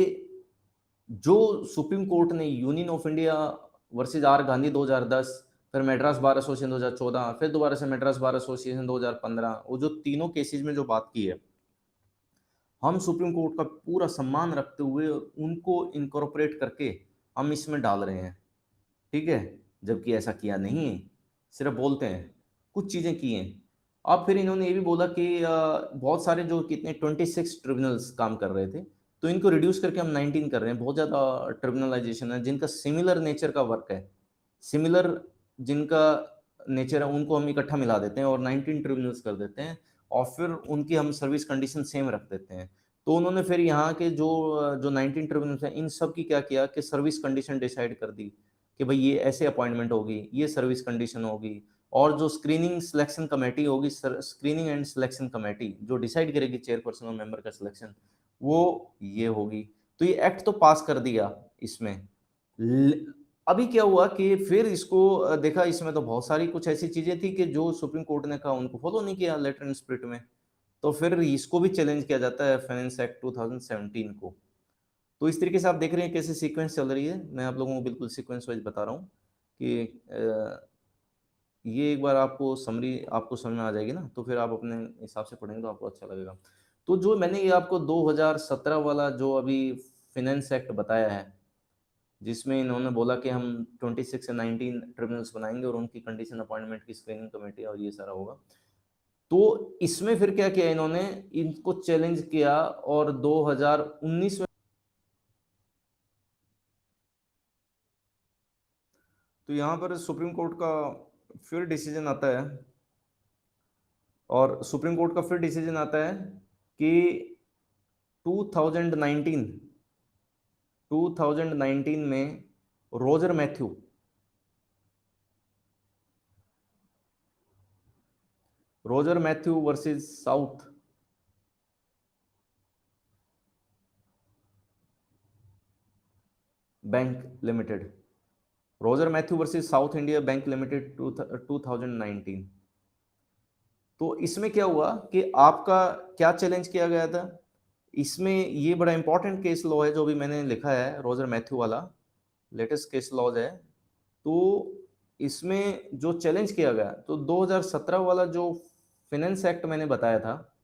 A: जो सुप्रीम कोर्ट ने union of India versus are Gandhi 2010, फिर मद्रास बार एसोसिएशन 2014, फिर दोबारा से मद्रास बार एसोसिएशन 2015, वो जो तीनों केसेस में जो बात की है, हम सुप्रीम कोर्ट का पूरा सम्मान रखते हुए उनको इनकॉर्पोरेट करके हम इसमें डाल रहे हैं, ठीक है। जबकि ऐसा किया नहीं है, सिर्फ बोलते हैं, कुछ चीज़ें की हैं। अब फिर इन्होंने ये भी बोला कि बहुत सारे जो कितने 26 ट्रिब्यूनल्स काम कर रहे थे, तो इनको रिड्यूस करके हम 19 कर रहे हैं। बहुत ज़्यादा ट्रिब्यूनलाइजेशन है, जिनका सिमिलर नेचर का वर्क है, सिमिलर जिनका नेचर है, उनको हम इकट्ठा मिला देते हैं और 19 ट्रिब्यूनल्स कर देते हैं, और फिर उनकी हम सर्विस कंडीशन सेम रख देते हैं। तो उन्होंने फिर यहाँ के जो जो 19 ट्रिब्यूनल्स हैं, इन सब की क्या किया कि सर्विस कंडीशन डिसाइड कर दी कि भाई ये ऐसे अपॉइंटमेंट होगी, ये सर्विस कंडीशन होगी, और जो स्क्रीनिंग सिलेक्शन कमेटी होगी, स्क्रीनिंग एंड सिलेक्शन कमेटी जो डिसाइड करेगी चेयरपर्सन और मेंबर का सिलेक्शन, वो ये होगी। तो ये एक्ट तो पास कर दिया इसमें। अभी क्या हुआ कि फिर इसको देखा, इसमें तो बहुत सारी कुछ ऐसी चीजें थी कि जो सुप्रीम कोर्ट ने कहा उनको फॉलो नहीं किया लेटर एंड स्पिरिट में, तो फिर इसको भी चैलेंज किया जाता है फाइनेंस एक्ट 2017 को। तो इस तरीके से आप देख रहे हैं कैसे सीक्वेंस चल रही है। मैं आप लोगों को बिल्कुल सीक्वेंस वाइज बता रहा हूँ कि ये एक बार आपको समरी आपको समझ में आ जाएगी ना, तो फिर आप अपने हिसाब से पढ़ेंगे तो आपको अच्छा लगेगा। तो जो मैंने ये आपको 2017 वाला जो अभी फाइनेंस एक्ट बताया है, जिसमें इन्होंने बोला कि हम 26 से 19 ट्रिब्यूनल्स बनाएंगे और उनकी कंडीशन अपॉइंटमेंट की स्क्रीनिंग कमेटी और ये सारा होगा, तो इसमें फिर क्या किया इन्होंने, इनको चैलेंज किया और 2019 में, तो यहाँ पर सुप्रीम कोर्ट का फिर डिसीजन आता है, और सुप्रीम कोर्ट का फिर डिसीजन आता है कि 2019 2019 में Roger Matthew, Roger Matthew versus south bank limited, Roger Matthew versus south India bank limited 2019। तो इसमें क्या हुआ कि आपका क्या चैलेंज किया गया था, इसमें ये बड़ा इंपॉर्टेंट केस लॉ है जो भी मैंने लिखा है, रोजर मैथ्यू वाला लेटेस्ट केस लॉज है। तो इसमें जो चैलेंज किया गया, तो 2017 वाला जो फाइनेंस एक्ट मैंने बताया था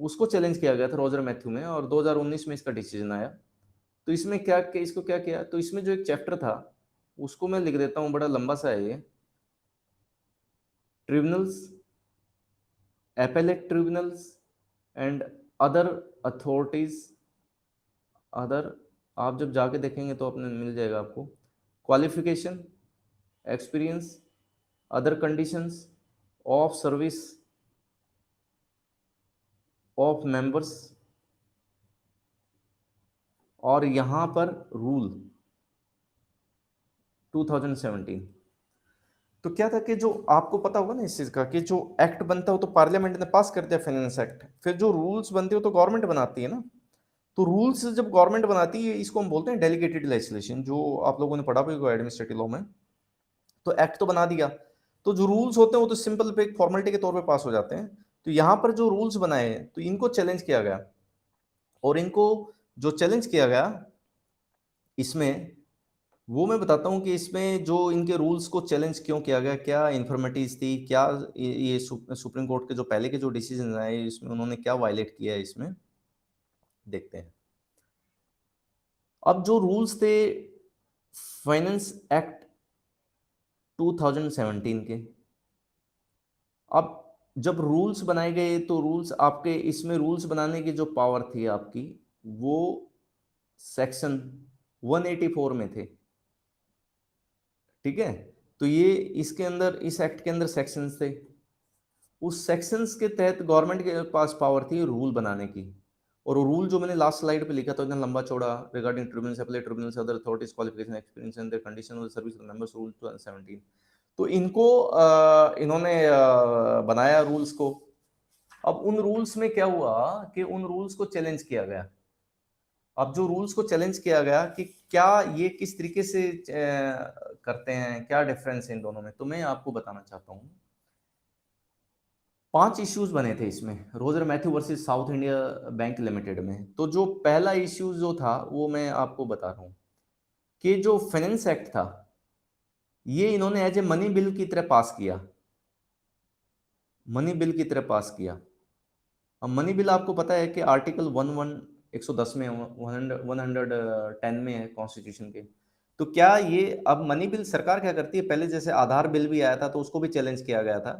A: उसको चैलेंज किया गया था रोजर मैथ्यू में, और 2019 में इसका डिसीजन आया। तो इसमें क्या, इसको क्या किया, तो इसमें जो एक चैप्टर था उसको मैं लिख देता हूँ, बड़ा लंबा सा है ये। Tribunals, appellate tribunals and other authorities, other, आप जब जाके देखेंगे तो अपने मिल जाएगा आपको। Qualification, experience, other conditions of service of members, और यहां पर रूल 2017। तो क्या था कि जो आपको पता होगा ना इस चीज का, कि जो एक्ट बनता हो तो पार्लियामेंट ने पास कर दिया फाइनेंस एक्ट, फिर जो रूल्स बनते हो तो गवर्नमेंट बनाती है ना। तो रूल्स जब गवर्नमेंट बनाती है इसको हम बोलते हैं डेलीगेटेड लेजिस्लेशन, जो आप लोगों ने पढ़ा भी होगा एडमिनिस्ट्रेटिव लॉ में। तो एक्ट तो बना दिया, तो जो रूल्स होते हैं वो तो सिंपल पे फॉर्मेलिटी के तौर पे पास हो जाते हैं। तो यहाँ पर जो रूल्स बनाए हैं तो इनको चैलेंज किया गया, और इनको जो चैलेंज किया गया इसमें, वो मैं बताता हूँ कि इसमें जो इनके रूल्स को चैलेंज क्यों किया गया, क्या इन्फॉर्मेटिव थी, क्या ये सुप्रीम कोर्ट के जो पहले के जो डिसीजन आए इसमें उन्होंने क्या वायलेट किया है, इसमें देखते हैं। अब जो रूल्स थे फाइनेंस एक्ट 2017 के, अब जब रूल्स बनाए गए तो रूल्स आपके, इसमें रूल्स बनाने की जो पावर थी आपकी वो सेक्शन 184 में थे, ठीक है। तो ये इसके अंदर, इस एक्ट के अंदर सेक्शंस थे, उस सेक्शंस के तहत गवर्नमेंट के पास पावर थी रूल बनाने की। और रूल जो मैंने लास्ट स्लाइड पे लिखा था इतना लंबा चौड़ा, regarding tribunals, appellate tribunals, other authorities, qualification, experience and there condition of service members, rule 2017। तो इनको इन्होंने बनाया रूल्स को। अब उन रूल्स में क्या हुआ कि उन रूल्स को चैलेंज किया गया। अब जो रूल्स को चैलेंज किया गया कि क्या ये किस तरीके से करते हैं, क्या डिफरेंस है इन दोनों में, तो मैं आपको बताना चाहता हूँ। 5 इश्यूज बने थे इसमें, Roger Matthew versus south India bank limited में। तो जो पहला इश्यू जो था वो मैं आपको बता रहा हूँ, कि जो फाइनेंस एक्ट था ये इन्होंने एज ए मनी बिल की तरह पास किया, मनी बिल की तरह पास किया। अब मनी बिल आपको पता है कि आर्टिकल 110 में, 110 में है कॉन्स्टिट्यूशन के। तो क्या ये, अब मनी बिल सरकार क्या करती है, पहले जैसे आधार बिल भी आया था तो उसको भी चैलेंज किया गया था।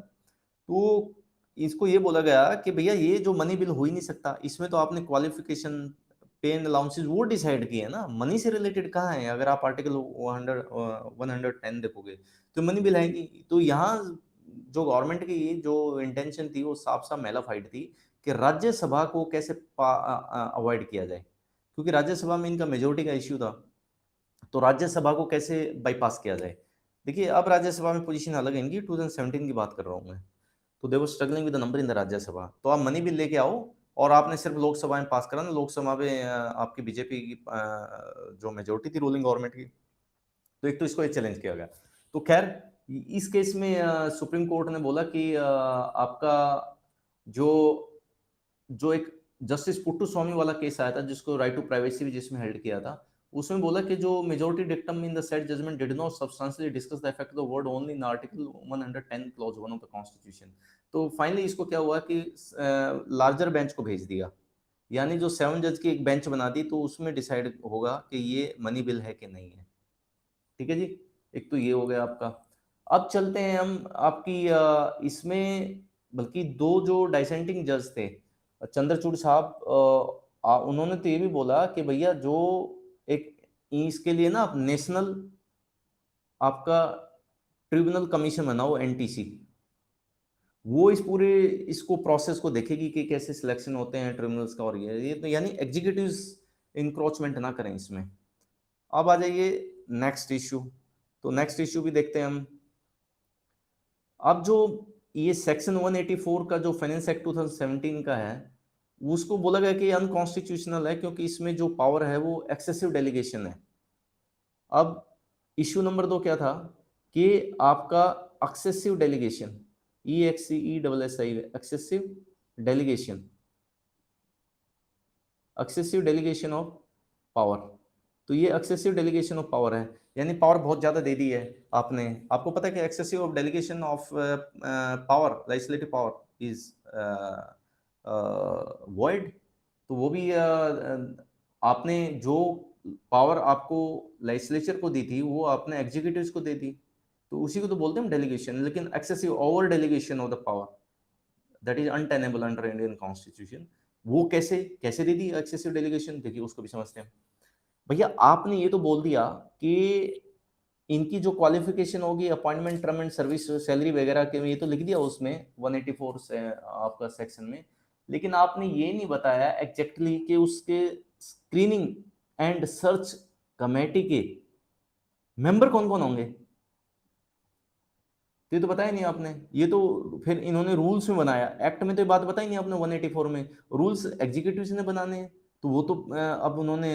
A: तो इसको ये बोला गया कि भैया ये जो मनी बिल हो ही नहीं सकता, इसमें तो आपने क्वालिफिकेशन, पे एंड अलाउंसेस वो डिसाइड किए हैं ना, मनी से रिलेटेड कहाँ है। अगर आप आर्टिकल 110 देखोगे तो मनी बिल है नहीं। तो यहाँ जो गवर्नमेंट की जो इंटेंशन थी वो साफ साफ मेलाफाइड थी, कि राज्यसभा को कैसे अवॉइड किया जाए, क्योंकि राज्यसभा में इनका मेजोरिटी का इश्यू था। तो राज्यसभा को कैसे बाईपास किया जाए। देखिए अब राज्यसभा में पोजीशन अलग है इनकी, 2017 की बात कर रहा हूँ मैं। तो they were struggling with the number in the Rajya Sabha. तो आप मनी बिल लेके आओ, और आपने सिर्फ लोकसभा में पास करा ना, लोकसभा में आपकी बीजेपी की जो मेजोरिटी थी रूलिंग गवर्नमेंट की। तो एक तो इसको एक चैलेंज किया गया। तो खैर इस केस में सुप्रीम कोर्ट ने बोला कि आपका जो जो एक जस्टिस पुट्टू स्वामी वाला केस आया था, जिसको राइट टू प्राइवेसी भी जिसमें हेल्ड किया था, उसमें बोला कि जो majority dictum in the said judgment did not substantially discuss the effect of the word only in article 110 clause 1 of the constitution. तो फाइनली इसको क्या हुआ कि लार्जर बेंच को भेज दिया, यानी जो 7 जज की एक बेंच बना दी, तो उसमें डिसाइड होगा कि ये मनी बिल है कि नहीं है। ठीक है जी, एक तो ये हो गया आपका। अब चलते हैं हम आपकी इसमें, बल्कि दो जो डाइसेंटिंग जज थे, चंद्रचूड़ साहब, उन्होंने तो ये भी बोला कि भैया जो एक इसके लिए ना आप नेशनल आपका ट्रिब्यूनल कमीशन बनाओ, एनटीसी, वो इस पूरे इसको प्रोसेस को देखेगी कि कैसे सिलेक्शन होते हैं ट्रिब्यूनल्स का, और ये तो यानी एग्जीक्यूटिव इंक्रोचमेंट ना करें इसमें। अब आ जाइए नेक्स्ट इश्यू। तो नेक्स्ट इश्यू भी देखते हैं हम। अब जो ये सेक्शन 184 का जो फाइनेंस एक्ट 2017 का है, उसको बोला गया कि अनकॉन्स्टिट्यूशनल है, क्योंकि इसमें जो पावर है वो एक्सेसिव डेलीगेशन है। अब इश्यू नंबर 2 क्या था कि आपका excessive delegation, EXCESSI, excessive delegation, excessive delegation of power. तो ये एक्सेसिव डेलीगेशन ऑफ पावर है, यानी पावर बहुत ज्यादा दे दी है आपने। आपको पता है कि excessive of delegation of power, legislative power is void. तो वो भी आपने जो पावर आपको लेजिस्लेचर को दी थी वो आपने एग्जीक्यूटिव्स को दे दी, तो उसी को तो बोलते हैं डेलीगेशन। लेकिन excessive over delegation of the power, that is untenable under Indian constitution. वो कैसे कैसे दे दी एक्सेसिव डेलीगेशन, देखिए उसको भी समझते हैं। भैया आपने ये तो बोल दिया कि इनकी जो क्वालिफिकेशन होगी appointment, term and service, salary वगैरह के, ये तो लिख दिया उसमें 184 से आपका सेक्शन में, लेकिन आपने ये नहीं बताया एग्जैक्टली कि उसके स्क्रीनिंग एंड सर्च कमेटी के मेंबर कौन कौन होंगे। तो ये तो बताया नहीं आपने, ये तो फिर इन्होंने रूल्स में बनाया, एक्ट में तो ये बात बताई नहीं आपने 184 में। रूल्स एग्जीक्यूटिव ने बनाने हैं, तो वो तो अब उन्होंने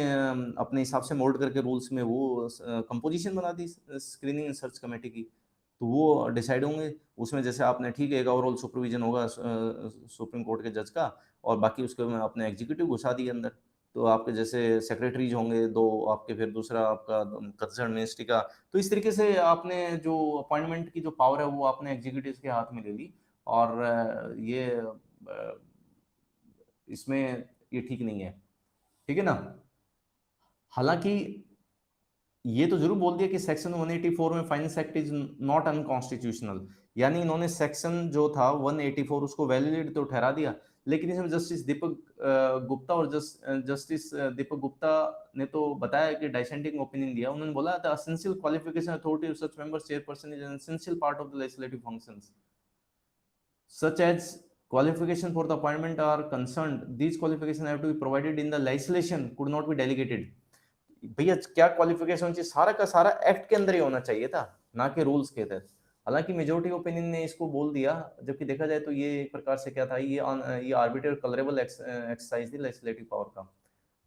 A: अपने हिसाब से मोल्ड करके रूल्स में वो कंपोजिशन बना दी स्क्रीनिंग एंड सर्च कमेटी की, तो वो डिसाइड होंगे उसमें। जैसे आपने ठीक है, एक ओवरऑल सुपरविजन होगा सुप्रीम कोर्ट के जज का, और बाकी उसके में अपने एग्जीक्यूटिव घुसा दिए अंदर। तो आपके जैसे सेक्रेटरीज होंगे दो आपके, फिर दूसरा आपका कंसर्न मिनिस्ट्री का। तो इस तरीके से आपने जो अपॉइंटमेंट की जो पावर है वो आपने एग्जीक्यूटिव के हाथ में ले ली, और ये इसमें ये ठीक नहीं है, ठीक है ना। हालांकि ये तो जरूर बोल दिया कि सेक्शन 184 में finance act is not unconstitutional, यानी इन्होंने सेक्शन जो था 184 उसको वैलिड तो ठहरा दिया, लेकिन इसमें जस्टिस दीपक गुप्ता और जस्टिस दीपक गुप्ता ने तो बताया कि डिसेंटिंग ओपिनियन दिया। उन्होंने बोला the essential qualification authority of such members chairperson is an essential part of the legislative functions such as qualification for the appointment are concerned, these qualifications have to be provided in the legislation, could not be delegated। भैया क्या क्वालिफिकेशन चाहिए, सारा का सारा एक्ट के अंदर ही होना चाहिए था, ना कि रूल्स के तहत। हालांकि मेजोरिटी ओपिनियन ने इसको बोल दिया, जबकि देखा जाए तो ये एक प्रकार से क्या था, ये आर्बिट्रेरी कलरेबल एक्सरसाइज थी लेजिस्लेटिव पावर का।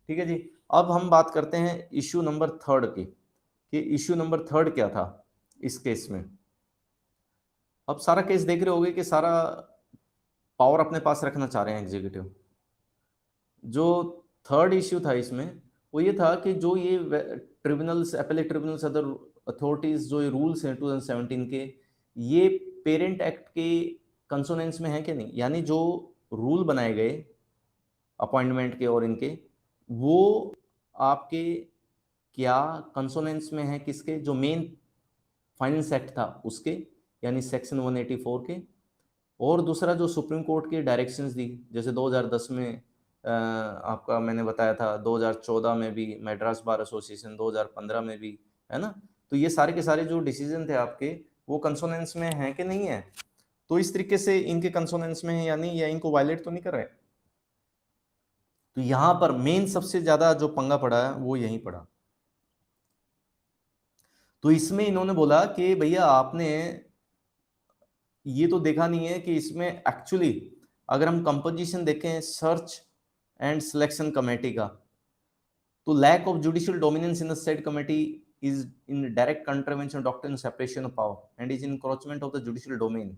A: ठीक है जी। अब हम बात करते हैं इश्यू नंबर 3 की, कि इश्यू नंबर 3 क्या था इस केस में। अब सारा केस देख रहे होगे कि सारा पावर अपने पास रखना चाह रहे हैं एग्जीक्यूटिव। जो थर्ड इश्यू था इसमें वो ये था कि जो ये tribunals, appellate tribunals, other authorities, जो ये रूल्स हैं 2017 के, ये पेरेंट एक्ट के कंसोनेंस में है कि नहीं, यानी जो रूल बनाए गए अपॉइंटमेंट के और इनके, वो आपके क्या कंसोनेंस में है, किसके, जो मेन फाइनेंस एक्ट था उसके, यानी सेक्शन 184 के। और दूसरा जो सुप्रीम कोर्ट की डायरेक्शंस दी, जैसे 2010 में आपका मैंने बताया था, 2014 में भी मैड्रास बार एसोसिएशन, 2015 में भी, है ना। तो ये सारे के सारे जो डिसीजन थे आपके, वो कंसोनेंस में हैं कि नहीं है। तो इस तरीके से इनके कंसोनेंस में है या नहीं, या इनको वायलेट तो नहीं कर रहे। तो यहां पर मेन सबसे ज्यादा जो पंगा पड़ा है वो यहीं पड़ा। तो इसमें इन्होंने बोला कि भैया आपने ये तो देखा नहीं है कि इसमें एक्चुअली अगर हम कंपोजिशन देखें सर्च एंड सिलेक्शन कमेटी का, तो lack of judicial dominance in the said committee is in direct contravention of doctrine of separation of power and is encroachment of the judicial domain.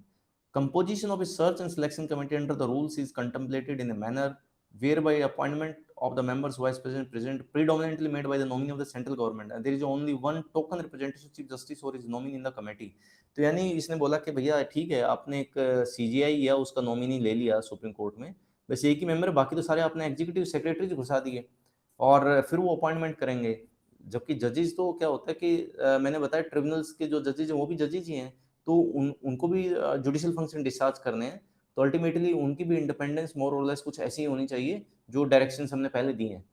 A: Composition of a search and selection committee under the rules is contemplated in a manner whereby appointment of the members, vice president, president predominantly made by the nominee of the central government, and there is only one token representative chief justice or his nominee in the committee। तो यानी इसने बोला कि भैया ठीक है, आपने एक CGI या उसका नॉमिनी ले लिया सुप्रीम कोर्ट में, बस एक ही मेंबर, बाकी तो सारे आपने एग्जीक्यूटिव सेक्रेटरी घुसा दिए, और फिर वो अपॉइंटमेंट करेंगे। जबकि जजेस तो क्या होता है कि मैंने बताया ट्रिब्यूनल्स के जो जजेज हैं वो भी जजेज ही हैं, तो उनको भी जुडिशियल फंक्शन डिस्चार्ज करने हैं, तो अल्टीमेटली उनकी भी इंडिपेंडेंस मोर और लेस कुछ ऐसी ही होनी चाहिए जो डायरेक्शंस हमने पहले दी हैं।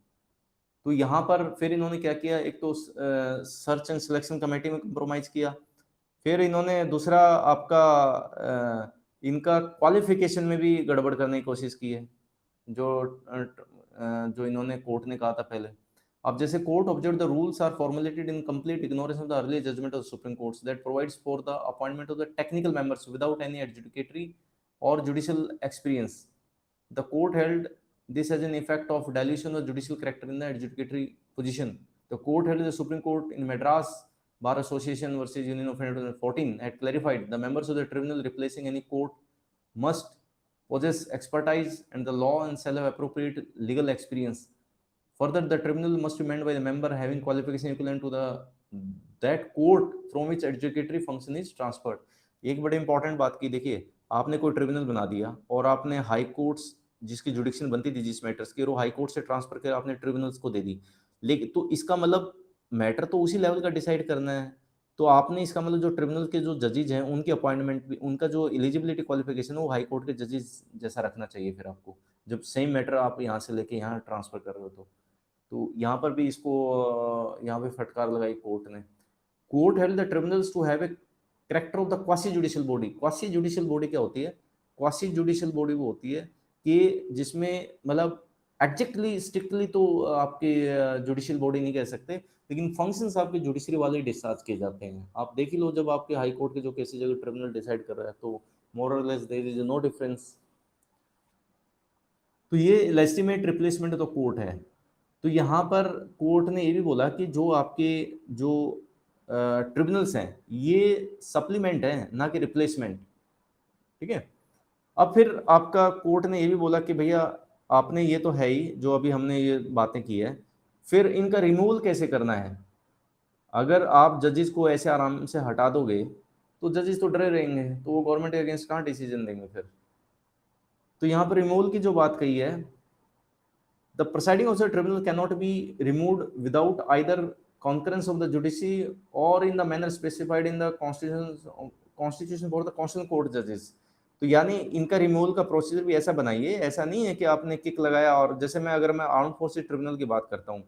A: तो यहाँ पर फिर इन्होंने क्या किया, एक तो सर्च एंड सिलेक्शन कमेटी में कंप्रोमाइज किया, फिर इन्होंने दूसरा आपका इनका क्वालिफिकेशन में भी गड़बड़ करने की कोशिश की है, जो इन्होंने कोर्ट ने कहा था पहले। अब जैसे court observe the rules are formulated in complete ignorance of the early judgment of Supreme Court that provides for the appointment of the technical members without any adjudicatory or judicial experience. The court held this has an effect of dilution of judicial character in the adjudicatory position. The court held, the Supreme Court in Madras Bar Association versus Union of India 2014 had clarified the members of the tribunal replacing any court must possess expertise and the law and shall have appropriate legal experience. Further, the tribunal must be manned by the member having qualification equivalent to the that court from which adjudicatory function is transferred. एक बड़ी इंपॉर्टेंट बात की, देखिए आपने कोई ट्रिब्यूनल बना दिया और आपने हाई कोर्ट्स जिसकी जुडिक्शन बनती थी जिस मैटर्स की, और वो हाई कोर्ट से ट्रांसफर कर आपने ट्रिब्यूनल्स को दे दी, लेकिन तो इसका मतलब मैटर तो उसी लेवल का डिसाइड करना है, तो आपने इसका मतलब जो ट्रिब्यूनल के जो जजेज हैं उनकी अपॉइंटमेंट भी, उनका जो एलिजिबिलिटी क्वालिफिकेशन है वो हाई कोर्ट के जजेस जैसा रखना चाहिए फिर आपको, जब सेम मैटर आप यहाँ से लेके यहाँ ट्रांसफर कर रहे हो तो यहाँ पर भी इसको यहाँ पे फटकार लगाई कोर्ट ने। Court held the tribunals to have a character of the quasi judicial body. Quasi judicial body क्या होती है? क्वासी जुडिशियल बॉडी वो होती है कि जिसमें मतलब एग्जैक्टली स्ट्रिक्टली तो आपके जुडिशियल बॉडी नहीं कह सकते, लेकिन फंक्शंस आपके जुडिशरी वाले डिस्चार्ज किए जाते हैं। आप देख ही लो, जब आपके हाई कोर्ट के जो केसेज अगर ट्रिब्यूनल डिसाइड कर रहा है तो मोर और less there is no difference. तो ये लेजिटिमेट रिप्लेसमेंट तो कोर्ट है। तो यहाँ पर कोर्ट ने ये भी बोला कि जो आपके जो ट्रिब्यूनल्स हैं ये सप्लीमेंट हैं ना कि रिप्लेसमेंट, ठीक है। अब फिर आपका कोर्ट ने ये भी बोला कि भैया आपने ये तो है ही जो अभी हमने ये बातें की है, फिर इनका रिमूवल कैसे करना है। अगर आप जजेस को ऐसे आराम से हटा दोगे तो जजेस तो डरे रहेंगे, तो वो गवर्नमेंट के अगेंस्ट कहाँ डिसीजन देंगे फिर। तो यहाँ पर रिमूवल की जो बात कही है, the presiding officer tribunal cannot be removed without either concurrence of the judiciary or in the manner specified in the constitution for the constitutional court judges। तो यानी इनका रिमूवल का प्रोसीजर भी ऐसा बनाइए, ऐसा नहीं है कि आपने किक लगाया और जैसे अगर मैं आर्म्ड फोर्सेस ट्रिब्यूनल की बात करता हूँ,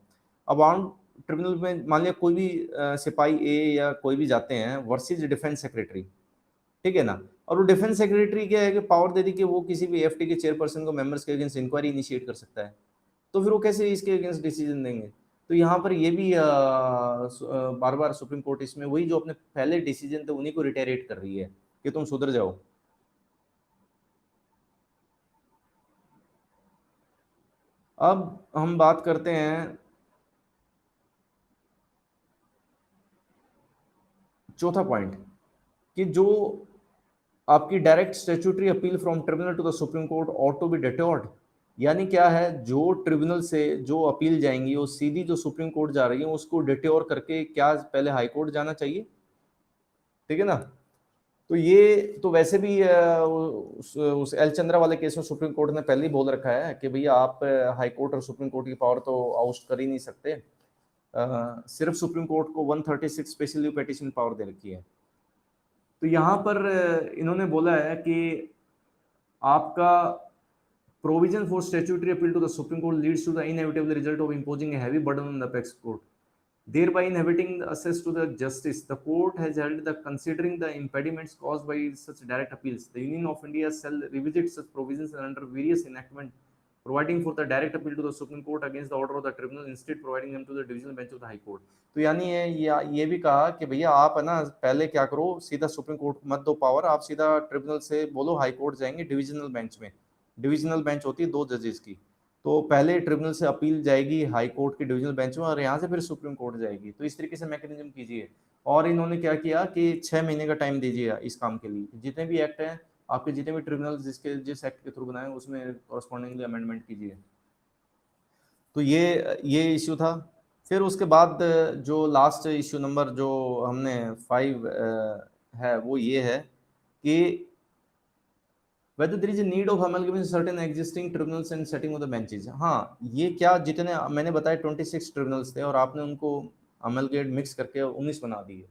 A: अब आर्म्ड ट्रिब्यूनल में मान लिया कोई भी सिपाही ए या कोई भी जाते हैं वर्सेज डिफेंस सेक्रेटरी, ठीक है ना, और वो डिफेंस सेक्रेटरी क्या है कि पावर दे दी कि वो किसी भी एफटी के चेयरपर्सन को मेंबर्स के अगेंस्ट इंक्वायरी इनिशिएट कर सकता है, तो फिर वो कैसे इसके अगेंस्ट डिसीजन देंगे। तो यहाँ पर ये भी बार बार सुप्रीम कोर्ट इसमें वही जो अपने पहले डिसीजन थे उन्हीं को रिटेरेट कर रही है कि तुम सुधर जाओ। अब हम बात करते हैं चौथा पॉइंट कि जो आपकी direct statutory appeal from tribunal to the supreme court ought to be deterred. यानी क्या है, जो ट्रिब्यूनल से जो अपील जाएंगी वो सीधी जो सुप्रीम कोर्ट जा रही है उसको डिटोर करके क्या पहले हाई कोर्ट जाना चाहिए, ठीक है ना। तो ये तो वैसे भी उस एल चंद्रा वाले केस में सुप्रीम कोर्ट ने पहले ही बोल रखा है कि भैया आप हाई कोर्ट और सुप्रीम कोर्ट की पावर तो आउस्ट कर ही नहीं सकते, सिर्फ सुप्रीम कोर्ट को 136 स्पेशल लीव पिटीशन पावर दे रखी है। तो यहाँ पर इन्होंने बोला है कि आपका provision for statutory appeal to the Supreme Court leads to the inevitable result of imposing a heavy burden on the apex court, thereby inhibiting the access to the justice. The court has held that considering the impediments caused by such direct appeals, the Union of India shall revisit such provisions under various enactment providing for the direct appeal to the Supreme Court against the order of the tribunal, instead providing them to the divisional bench of the High Court। तो यानी ये भी कहा कि भैया आप है ना पहले क्या करो, सीधा सुप्रीम कोर्ट मत दो पावर, आप सीधा ट्रिब्यूनल से बोलो हाई कोर्ट जाएंगे डिविजनल बेंच में। डिविजनल बेंच होती है 2 जजेस की, तो पहले ट्रिब्यूनल से अपील जाएगी हाई कोर्ट की डिविजनल बेंच में और यहाँ से फिर सुप्रीम कोर्ट जाएगी। तो इस तरीके से मैकेनिज्म कीजिए। और इन्होंने क्या किया कि 6 महीने का टाइम दीजिए इस काम के लिए, जितने भी एक्ट हैं आपके, जितने भी ट्रिब्यूनल जिस एक्ट के थ्रू बनाए उसमें कॉरस्पॉन्डिंगली अमेंडमेंट कीजिए। तो ये इश्यू था। फिर उसके बाद जो लास्ट इश्यू नंबर जो हमने 5 है वो ये है कि whether there is a need of amalgamating certain existing tribunals and setting of the benches। हाँ, ये क्या जितने मैंने बताया 26 ट्रिब्यूनल्स थे और आपने उनको अमलगेट मिक्स करके 19 बना दिए,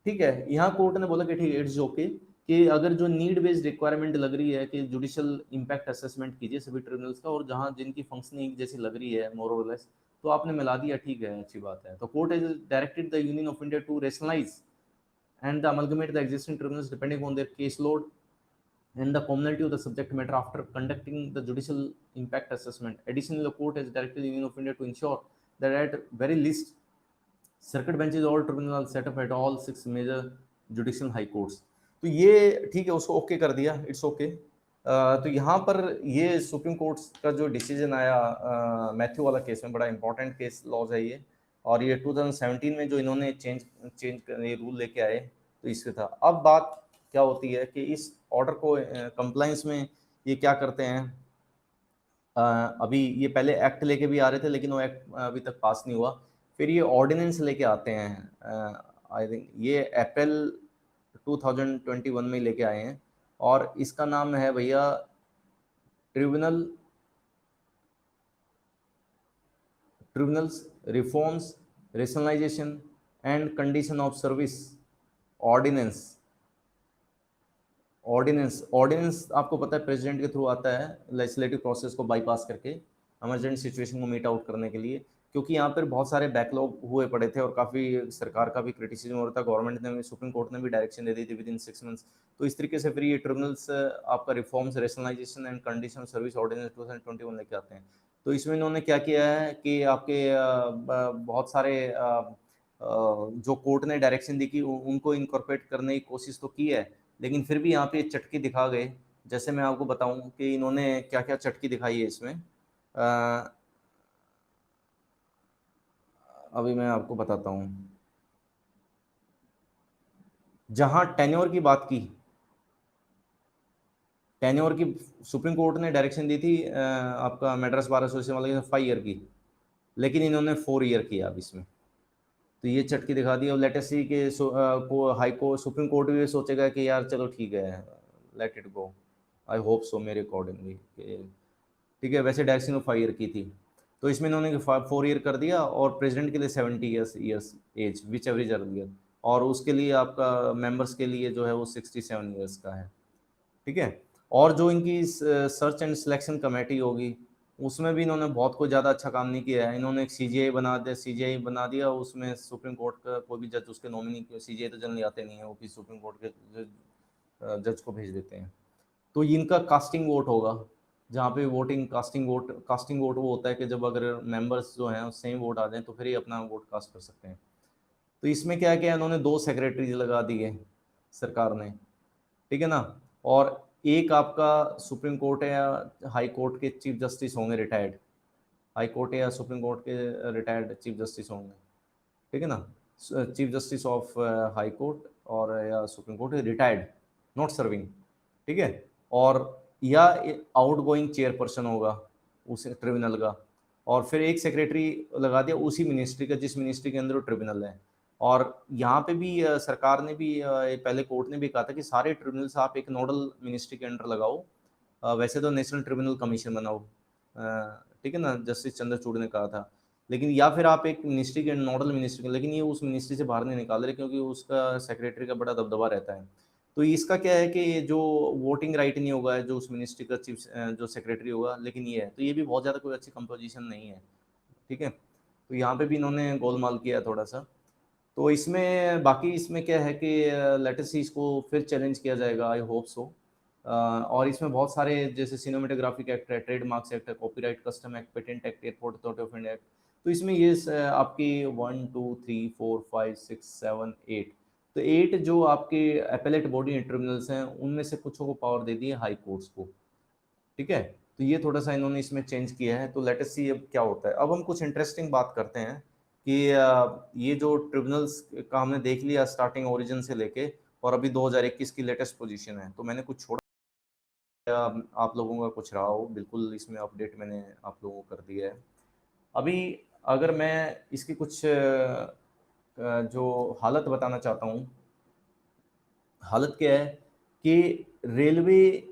A: ठीक है। यहाँ कोर्ट ने बोला कि ठीक है इट्स ओके कि अगर जो नीड बेस्ड रिक्वायरमेंट लग रही है कि जुडिशियल इम्पैक्ट असेसमेंट कीजिए सभी ट्रिब्यूनल्स का, और जहाँ जिनकी फंक्शनिंग जैसी लग रही है मोर और लेस तो आपने मिला दिया, ठीक है, अच्छी बात है। तो court has directed the union of India to rationalize and the amalgamate the existing tribunals depending on their case load and the commonality of the subject matter after conducting the judicial impact assessment. Additionally, the court has directed the Union of India to ensure that at very least circuit benches all tribunals set up at all 6 major judicial high courts। तो ये ठीक है, उसको ओके कर दिया, इट्स ओके। तो यहाँ पर ये सुप्रीम कोर्ट का जो डिसीजन आया मैथ्यू वाला केस में, बड़ा इंपॉर्टेंट केस लॉज है ये, और ये 2017 में जो इन्होंने चेंज ये रूल लेके आए तो इससे था। अब बात क्या होती है कि इस ऑर्डर को कंप्लायंस में ये क्या करते हैं, अभी ये पहले एक्ट लेके भी आ रहे थे लेकिन वो एक्ट अभी तक पास नहीं हुआ, फिर ये ऑर्डिनेंस लेके आते हैं, आई थिंक ये अप्रैल 2021 में लेके आए हैं, और इसका नाम है भैया tribunals reforms rationalization and condition of service ordinance. Ordinance आपको पता है प्रेसिडेंट के थ्रू आता है, लेजिस्लेटिव प्रोसेस को बाईपास करके इमरजेंट सिचुएशन को मीट आउट करने के लिए, क्योंकि यहाँ पर बहुत सारे बैकलॉग हुए पड़े थे और काफ़ी सरकार का भी क्रिटिसिज्म हो रहा था, गवर्नमेंट ने भी, सुप्रीम कोर्ट ने भी डायरेक्शन दे दी थी विद इन 6 मंथ्स। तो इस तरीके से फिर ये ट्रिब्यूनल्स आपका reforms rationalization and condition service ordinance 2021 लेके आते हैं। तो इसमें इन्होंने क्या किया है कि आपके बहुत सारे जो कोर्ट ने डायरेक्शन दी कि उनको इनकॉर्पोरेट करने की कोशिश तो की है, लेकिन फिर भी यहाँ पे चटकी दिखा गए। जैसे मैं आपको बताऊं कि इन्होंने क्या क्या चटकी दिखाई है इसमें, अभी मैं आपको बताता हूं। जहां टेन्योर की बात की, टेन्योर की सुप्रीम कोर्ट ने डायरेक्शन दी थी आपका मैड्रास बार एसोसिएशन वाले 5 ईयर की, लेकिन इन्होंने 4 ईयर किया अब इसमें। तो ये चटकी दिखा दी। और लेटेस्ट सी के हाई कोर्ट सुप्रीम कोर्ट भी सोचेगा कि यार चलो ठीक है, let it go, I hope so मेरे अकॉर्डिंगली, ठीक है। वैसे डायरेक्शन 5 ईयर की थी, तो इसमें इन्होंने 4 ईयर कर दिया, और प्रेसिडेंट के लिए 70 ईयर्स एज विच एवरेज अर्लियर, और उसके लिए आपका मेंबर्स के लिए जो है वो 67 ईयर्स का है, ठीक है। और जो इनकी सर्च एंड सिलेक्शन कमेटी होगी, उसमें भी इन्होंने बहुत कोई ज़्यादा अच्छा काम नहीं किया है। इन्होंने एक सीजीआई बना दिया, उसमें सुप्रीम कोर्ट का कोई भी जज उसके नॉमिनी, सीजीआई तो जनरली आते नहीं है, वो किसी सुप्रीम कोर्ट के जज को भेज देते हैं। तो इनका कास्टिंग वोट होगा, जहाँ पे कास्टिंग वोट वो होता है कि जब अगर मेंबर्स जो हैं सेम वोट आ जाएं तो फिर ही अपना वोट कास्ट कर सकते हैं। तो इसमें क्या किया इन्होंने, 2 सेक्रेटरीज लगा दिए सरकार ने, ठीक है ना। और एक आपका सुप्रीम कोर्ट या हाई कोर्ट के चीफ जस्टिस होंगे रिटायर्ड, हाई कोर्ट या सुप्रीम कोर्ट के रिटायर्ड चीफ जस्टिस होंगे, ठीक है ना। Chief justice of high court और या supreme court retired, not serving, ठीक है। और या आउट गोइंग चेयरपर्सन होगा उस ट्रिब्यूनल का, और फिर एक सेक्रेटरी लगा दिया उसी मिनिस्ट्री का जिस मिनिस्ट्री के अंदर वो ट्रिब्यूनल है। और यहाँ पे भी सरकार ने भी पहले कोर्ट ने भी कहा था कि सारे ट्रिब्यूनल्स आप एक नोडल मिनिस्ट्री के अंडर लगाओ, वैसे तो नेशनल ट्रिब्यूनल कमीशन बनाओ, ठीक है ना, जस्टिस चंद्रचूड़ ने कहा था। लेकिन या फिर आप एक मिनिस्ट्री के नोडल मिनिस्ट्री, लेकिन ये उस मिनिस्ट्री से बाहर नहीं निकाल रहे क्योंकि उसका सेक्रेटरी का बड़ा दबदबा रहता है। तो इसका क्या है कि जो वोटिंग राइट नहीं होगा जो उस मिनिस्ट्री का चीफ जो सेक्रेटरी होगा, लेकिन ये है, तो ये भी बहुत ज़्यादा कोई अच्छी कंपोजिशन नहीं है, ठीक है। तो यहाँ पे भी इन्होंने गोलमाल किया है थोड़ा सा। तो इसमें बाकी इसमें क्या है कि लेटेस्ट सी इसको फिर चैलेंज किया जाएगा, आई होप सो। और इसमें बहुत सारे जैसे सिनेमेटोग्राफिक एक्ट है, ट्रेडमार्क्स एक्ट है, copyright custom act, patent act, airport authority of India act. तो इसमें ये आपकी 1 2 3 4 5 6 7 8, तो 8 जो आपके अपेलेट बॉडी ट्रिब्यूनल्स हैं उनमें से कुछ को पावर दे दी है हाई कोर्ट्स को, ठीक है। तो ये थोड़ा सा इन्होंने इसमें चेंज किया है। तो लेटेस्ट सी अब क्या होता है। अब हम कुछ इंटरेस्टिंग बात करते हैं कि ये जो ट्रिब्यूनल्स का हमने देख लिया स्टार्टिंग ओरिजिन से लेके, और अभी 2021 की लेटेस्ट पोजीशन है। तो मैंने कुछ छोड़ा, आप लोगों का कुछ रहा हो, बिल्कुल इसमें अपडेट मैंने आप लोगों को कर दिया है। अभी अगर मैं इसकी कुछ जो हालत बताना चाहता हूँ, हालत क्या है कि रेलवे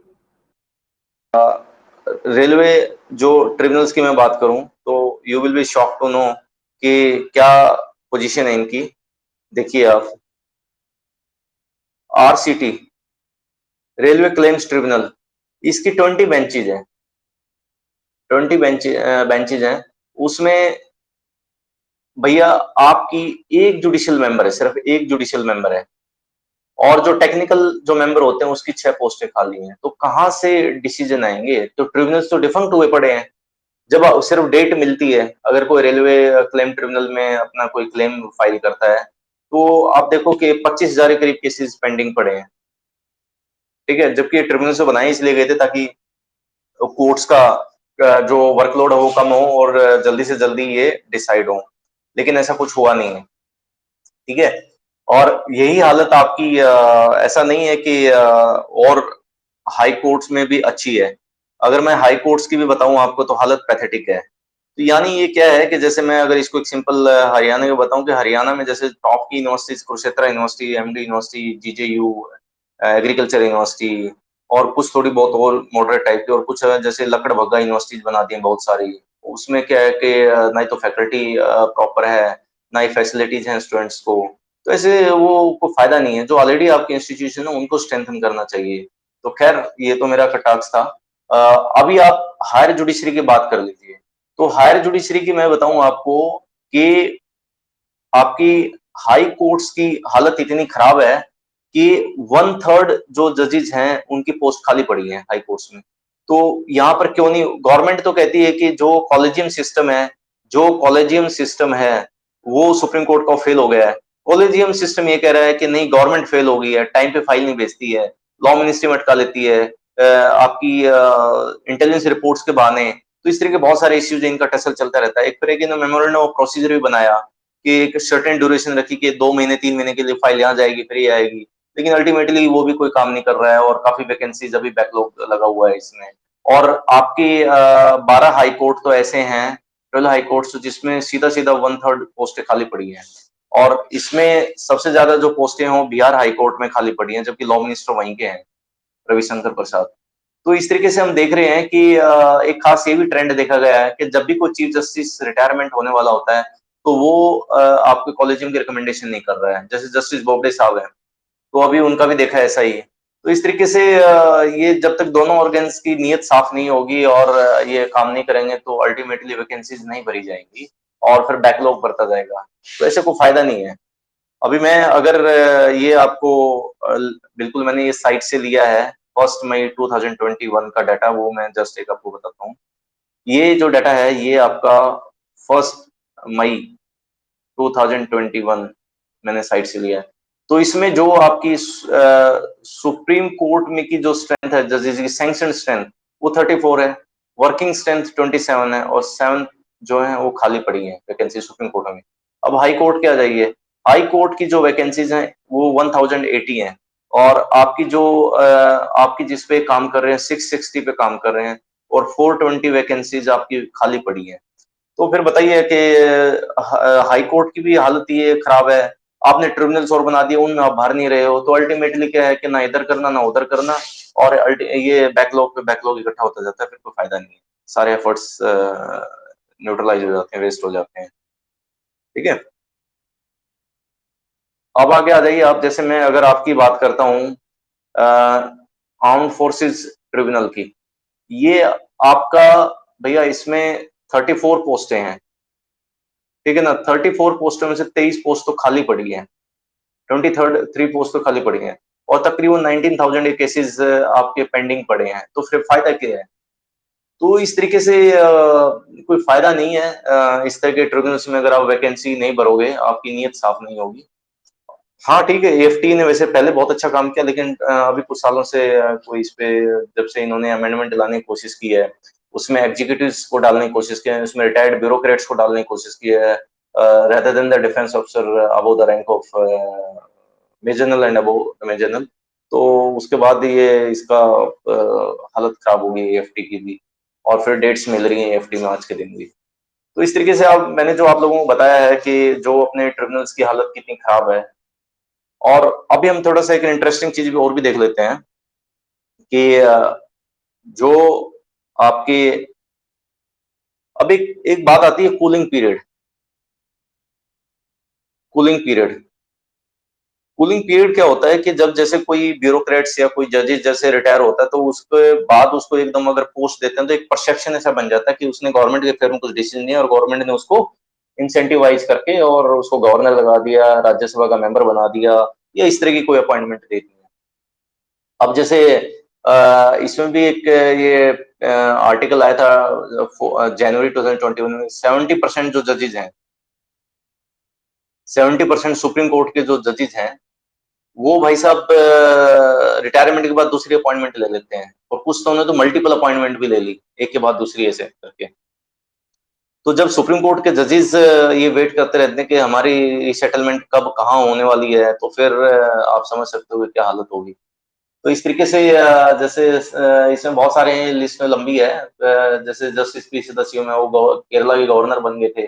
A: जो ट्रिब्यूनल्स की मैं बात करूं तो you will be shock to know कि क्या पोजीशन है इनकी। देखिए आप, आरसीटी रेलवे क्लेम्स ट्रिब्यूनल, इसकी 20 बेंचेज हैं, 20 बेंचेज हैं। उसमें भैया आपकी एक जुडिशियल मेंबर है, सिर्फ एक जुडिशियल मेंबर है, और जो टेक्निकल जो मेंबर होते हैं उसकी 6 पोस्टें खाली हैं। तो कहाँ से डिसीजन आएंगे? तो ट्रिब्यूनल्स तो डिफंक्ट हुए पड़े हैं। जब सिर्फ डेट मिलती है, अगर कोई रेलवे क्लेम ट्रिब्यूनल में अपना कोई क्लेम फाइल करता है, तो आप देखो कि 25,000 के करीब केसेस पेंडिंग पड़े हैं, ठीक है। जबकि ट्रिब्यूनल से बनाए इसलिए गए थे ताकि कोर्ट्स का जो वर्कलोड है वो कम हो और जल्दी से जल्दी ये डिसाइड हो। लेकिन ऐसा कुछ हुआ नहीं है, ठीक है। और यही हालत आपकी ऐसा नहीं है कि और हाई कोर्ट्स में भी अच्छी है। अगर मैं हाई कोर्ट्स की भी बताऊं आपको तो हालत पैथेटिक है। तो यानी ये क्या है कि जैसे मैं अगर इसको एक सिंपल हरियाणा में बताऊं कि हरियाणा में जैसे टॉप की universities Kurukshetra university, MD university, GJU, agriculture university और कुछ थोड़ी बहुत और मॉडरेट टाइप की, और कुछ जैसे लकड़ भग्गा यूनिवर्सिटीज बना दी हैं बहुत सारी। उसमें क्या है कि ना ही तो फैकल्टी प्रॉपर है, ना ही फैसिलिटीज हैं स्टूडेंट्स को। तो ऐसे वो को फायदा नहीं है। जो ऑलरेडी आपके इंस्टीट्यूशन है उनको स्ट्रेंथन करना चाहिए। तो खैर ये तो मेरा कटाक्ष था। अभी आप हायर जुडिशरी की बात कर लीजिए। तो हायर जुडिशरी की मैं बताऊं आपको कि आपकी हाई कोर्ट्स की हालत इतनी खराब है कि 1/3 जो जजेस हैं उनकी पोस्ट खाली पड़ी है हाई कोर्ट्स में। तो यहाँ पर क्यों नहीं, गवर्नमेंट तो कहती है कि जो कॉलेजियम सिस्टम है वो सुप्रीम कोर्ट का फेल हो गया है। कॉलेजियम सिस्टम ये कह रहा है कि नहीं, गवर्नमेंट फेल हो गई है, टाइम पे फाइल नहीं भेजती है, लॉ मिनिस्ट्री अटका लेती है, आपकी इंटेलिजेंस रिपोर्ट्स के बहाने। तो इस तरह के बहुत सारे इश्यूज इनका टसल चलता रहता है। एक तरह के मेमोरेंडम ऑफ प्रोसीजर भी बनाया कि एक सर्टेन ड्यूरेशन रखी कि 2 महीने 3 महीने के लिए फाइल यहाँ जाएगी फिर ये आएगी, लेकिन अल्टीमेटली वो भी कोई काम नहीं कर रहा है और काफी वैकेंसीज अभी बैकलॉग लगा हुआ है इसमें। और आपके 12 हाई कोर्ट तो ऐसे हैं, 12 हाई कोर्ट जिसमें सीधा सीधा 1/3 पोस्टें खाली पड़ी हैं। और इसमें सबसे ज्यादा जो पोस्टें हैं वो बिहार हाई कोर्ट में खाली पड़ी हैं, जबकि लॉ मिनिस्टर वहीं के हैं, रविशंकर प्रसाद। तो इस तरीके से हम देख रहे हैं कि एक खास ये भी ट्रेंड देखा गया है कि जब भी कोई चीफ जस्टिस रिटायरमेंट होने वाला होता है तो वो आपके कॉलेजियम की रिकमेंडेशन नहीं कर रहा है। जैसे जस्टिस बोबडे साहब हैं, तो अभी उनका भी देखा ऐसा ही है। तो इस तरीके से ये जब तक दोनों ऑर्गन्स की नीयत साफ नहीं होगी और ये काम नहीं करेंगे तो अल्टीमेटली वैकेंसीज नहीं भरी जाएंगी और फिर बैकलॉग बढ़ता जाएगा। तो ऐसे कोई फायदा नहीं है। अभी मैं अगर ये आपको बिल्कुल मैंने ये साइट से लिया है 1 मई 2021 का डाटा, वो मैं जस्ट एक आपको बताता हूँ। ये जो डाटा है ये आपका 1 मई 2021 मैंने साइट से लिया है। तो इसमें जो आपकी सुप्रीम कोर्ट में की जो स्ट्रेंथ है जजेस की सैंक्शन स्ट्रेंथ वो 34 है, वर्किंग स्ट्रेंथ 27 है, और 7 जो है वो खाली पड़ी है वैकेंसी सुप्रीम कोर्ट में। अब हाई कोर्ट क्या जाइए, हाई कोर्ट की जो वैकेंसीज हैं वो 1080 हैं, और आपकी जो आपकी जिस पे काम कर रहे हैं 660 पे काम कर रहे हैं, और 420 वैकेंसीज आपकी खाली पड़ी है। तो फिर बताइए कि हाई कोर्ट की भी हालत ये खराब है, आपने ट्रिब्यूनल्स और बना दिए, उनमें आप भर नहीं रहे हो, तो अल्टीमेटली क्या है कि ना इधर करना ना उधर करना, और ये बैकलॉग पे बैकलॉग इकट्ठा होता जाता है, फिर कोई फायदा नहीं है। सारे एफर्ट्स न्यूट्रलाइज हो जाते हैं, वेस्ट हो जाते हैं, ठीक है। अब आगे आ जाइए आप, जैसे मैं अगर आपकी बात करता हूँ आर्म फोर्सेस ट्रिब्यूनल की, ये आपका भैया इसमें 34 पोस्टें हैं, ठीक है ना। 34 पोस्टों में से 23 पोस्ट तो खाली पड़ी है, 23 पोस्ट तो खाली पड़ी हैं, और तकरीबन 19,000 ये केसेस आपके पेंडिंग पड़े हैं। तो फिर फायदा क्या है। तो इस तरीके से कोई फायदा नहीं है इस तरह के ट्रिब्यूनल्स में अगर आप वैकेंसी नहीं भरोगे, आपकी नीयत साफ नहीं होगी। हाँ ठीक है, एएफटी ने वैसे पहले बहुत अच्छा काम किया, लेकिन अभी कुछ सालों से कोई इस पे, जब से इन्होंने अमेंडमेंट लाने की कोशिश की है, उसमें एग्जीक्यूटिव्स को डालने की कोशिश की है, उसमें रिटायर्ड ब्यूरोक्रेट्स को डालने की कोशिश की है, rather than the defence officer above the rank of major and above major. तो उसके बाद ये इसका हालत खराब हो गई एएफटी की भी, और फिर डेट्स मिल रही हैं एएफटी में आज के दिन भी। तो इस तरीके से अब मैंने जो आप लोगों को बताया है कि जो अपने ट्रिब्यूनल्स की हालत कितनी खराब है। और अभी हम थोड़ा सा एक इंटरेस्टिंग चीज भी और भी देख लेते हैं कि जो आपके, अब एक बात आती है cooling period. Cooling period cooling period क्या होता है कि जब जैसे कोई ब्यूरोक्रेट्स या कोई जजेस जैसे रिटायर होता है तो उसके बाद उसको एकदम अगर पोस्ट देते हैं तो एक परसेप्शन ऐसा बन जाता है कि उसने गवर्नमेंट के फेवर में कुछ डिसीजन लिया और गवर्नमेंट ने उसको इंसेंटिवाइज करके और उसको गवर्नर लगा दिया, राज्यसभा का मेंबर बना दिया, या इस तरह की कोई अपॉइंटमेंट दे दी। अब जैसे इसमें भी एक ये आर्टिकल आया था जनवरी 2021 में, 70% जो जजेज हैं, 70% सुप्रीम कोर्ट के जो जजेज हैं वो भाई साहब रिटायरमेंट के बाद दूसरी अपॉइंटमेंट ले लेते हैं, और कुछ तो उन्होंने तो मल्टीपल अपॉइंटमेंट भी ले ली, एक के बाद दूसरी ऐसे करके।
B: तो जब सुप्रीम कोर्ट के जजेस ये वेट करते रहते हैं कि हमारी सेटलमेंट कब कहाँ होने वाली है, तो फिर आप समझ सकते हो कि क्या हालत होगी। तो इस तरीके से जैसे इसमें बहुत सारे हैं, लिस्ट में लंबी है। जैसे जस्टिस पी सदाशिवम है, वो केरला के गवर्नर बन गए थे।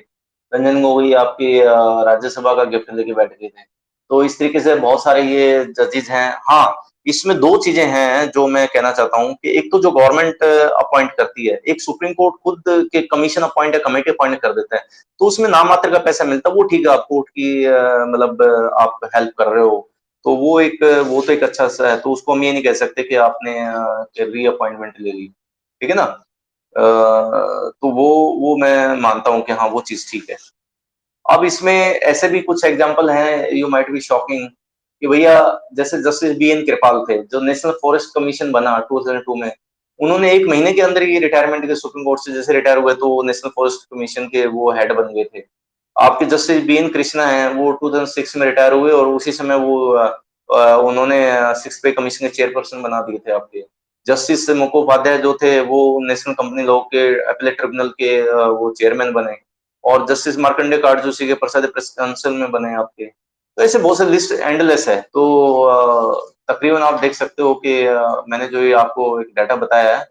B: रंजन गोगोई आपकी राज्यसभा का गिफ्ट लेके बैठ गए थे। तो इस तरीके से बहुत सारे ये जजेस हैं। हाँ, इसमें 2 चीज़ें हैं जो मैं कहना चाहता हूँ कि एक तो जो गवर्नमेंट अपॉइंट करती है, एक सुप्रीम कोर्ट खुद के कमीशन अपॉइंट या कमेटी अपॉइंट कर देता है। तो उसमें नाम मात्र का पैसा मिलता है, वो ठीक है, आप कोर्ट की मतलब आप हेल्प कर रहे हो। तो वो तो एक अच्छा सा है, तो उसको हम ये नहीं कह सकते कि आपने रीअपॉइंटमेंट ले ली। ठीक है ना? तो वो मैं मानता हूँ कि हाँ, वो चीज़ ठीक है। अब इसमें ऐसे भी कुछ एग्जांपल हैं, यू माइट बी शॉकिंग, कि भैया जैसे जस्टिस बी.एन. कृपाल थे, जो नेशनल फॉरेस्ट कमीशन बना 2002 में, उन्होंने 1 महीने के अंदर ही रिटायरमेंट के सुप्रीम कोर्ट से जैसे रिटायर हुए, तो नेशनल फॉरेस्ट कमीशन के वो हेड बन गए थे। आपके जस्टिस बी.एन. कृष्णा हैं, वो 2006 में रिटायर हुए और उसी समय वो उन्होंने सिक्स पे कमीशन के चेयरपर्सन बना दिए थे आपके। जस्टिस मुखोपाध्याय जो थे, वो नेशनल कंपनी लॉ के अपीलेट ट्रिब्यूनल के वो चेयरमैन बने। और जस्टिस मार्कंडेय कार्ड जो सीगे प्रसाद प्रेस काउंसिल में बने आपके। तो ऐसे बहुत से लिस्ट एंडलेस है। तो तकरीबन आप देख सकते हो कि मैंने जो ये आपको एक डाटा बताया है,